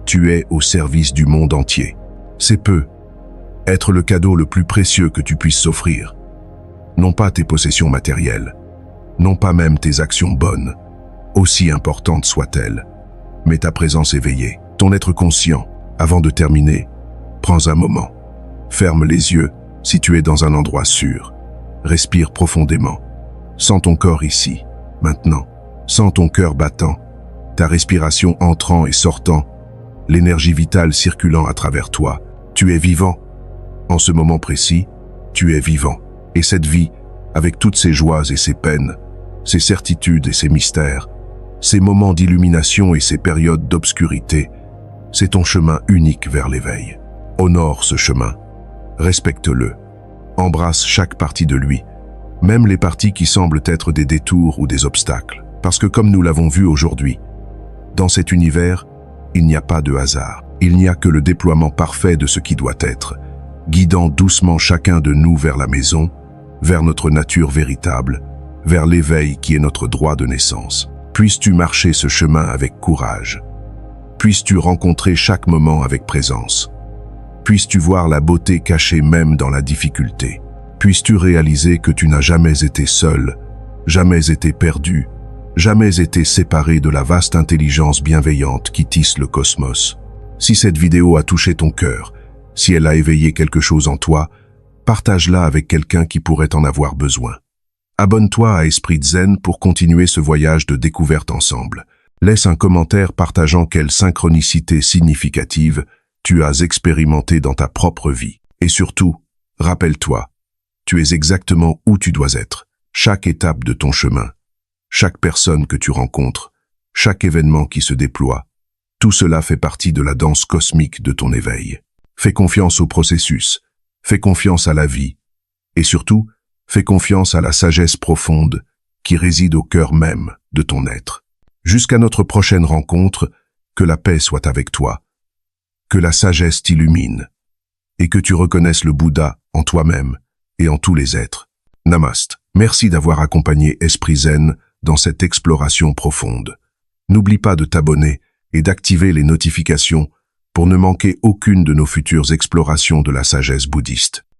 Tu es au service du monde entier. C'est peu. Être le cadeau le plus précieux que tu puisses s'offrir. Non pas tes possessions matérielles, non pas même tes actions bonnes, aussi importantes soient-elles, mais ta présence éveillée, ton être conscient. Avant de terminer, prends un moment. Ferme les yeux si tu es dans un endroit sûr. Respire profondément. Sens ton corps ici, maintenant. Sens ton cœur battant, ta respiration entrant et sortant, l'énergie vitale circulant à travers toi. Tu es vivant. En ce moment précis, tu es vivant. Et cette vie, avec toutes ses joies et ses peines, ses certitudes et ses mystères, ses moments d'illumination et ses périodes d'obscurité, c'est ton chemin unique vers l'éveil. Honore ce chemin. Respecte-le. Embrasse chaque partie de lui, même les parties qui semblent être des détours ou des obstacles. Parce que comme nous l'avons vu aujourd'hui, dans cet univers, il n'y a pas de hasard. Il n'y a que le déploiement parfait de ce qui doit être, guidant doucement chacun de nous vers la maison, vers notre nature véritable, vers l'éveil qui est notre droit de naissance. Puisses-tu marcher ce chemin avec courage. Puisses-tu rencontrer chaque moment avec présence. Puisses-tu voir la beauté cachée même dans la difficulté. Puisses-tu réaliser que tu n'as jamais été seul, jamais été perdu, jamais été séparé de la vaste intelligence bienveillante qui tisse le cosmos. Si cette vidéo a touché ton cœur, si elle a éveillé quelque chose en toi, partage-la avec quelqu'un qui pourrait en avoir besoin. Abonne-toi à Esprit Zen pour continuer ce voyage de découverte ensemble. Laisse un commentaire partageant quelle synchronicité significative tu as expérimenté dans ta propre vie. Et surtout, rappelle-toi, tu es exactement où tu dois être. Chaque étape de ton chemin, chaque personne que tu rencontres, chaque événement qui se déploie, tout cela fait partie de la danse cosmique de ton éveil. Fais confiance au processus, fais confiance à la vie, et surtout, fais confiance à la sagesse profonde qui réside au cœur même de ton être. Jusqu'à notre prochaine rencontre, que la paix soit avec toi, que la sagesse t'illumine, et que tu reconnaisses le Bouddha en toi-même et en tous les êtres. Namaste. Merci d'avoir accompagné Esprit Zen dans cette exploration profonde. N'oublie pas de t'abonner et d'activer les notifications pour ne manquer aucune de nos futures explorations de la sagesse bouddhiste.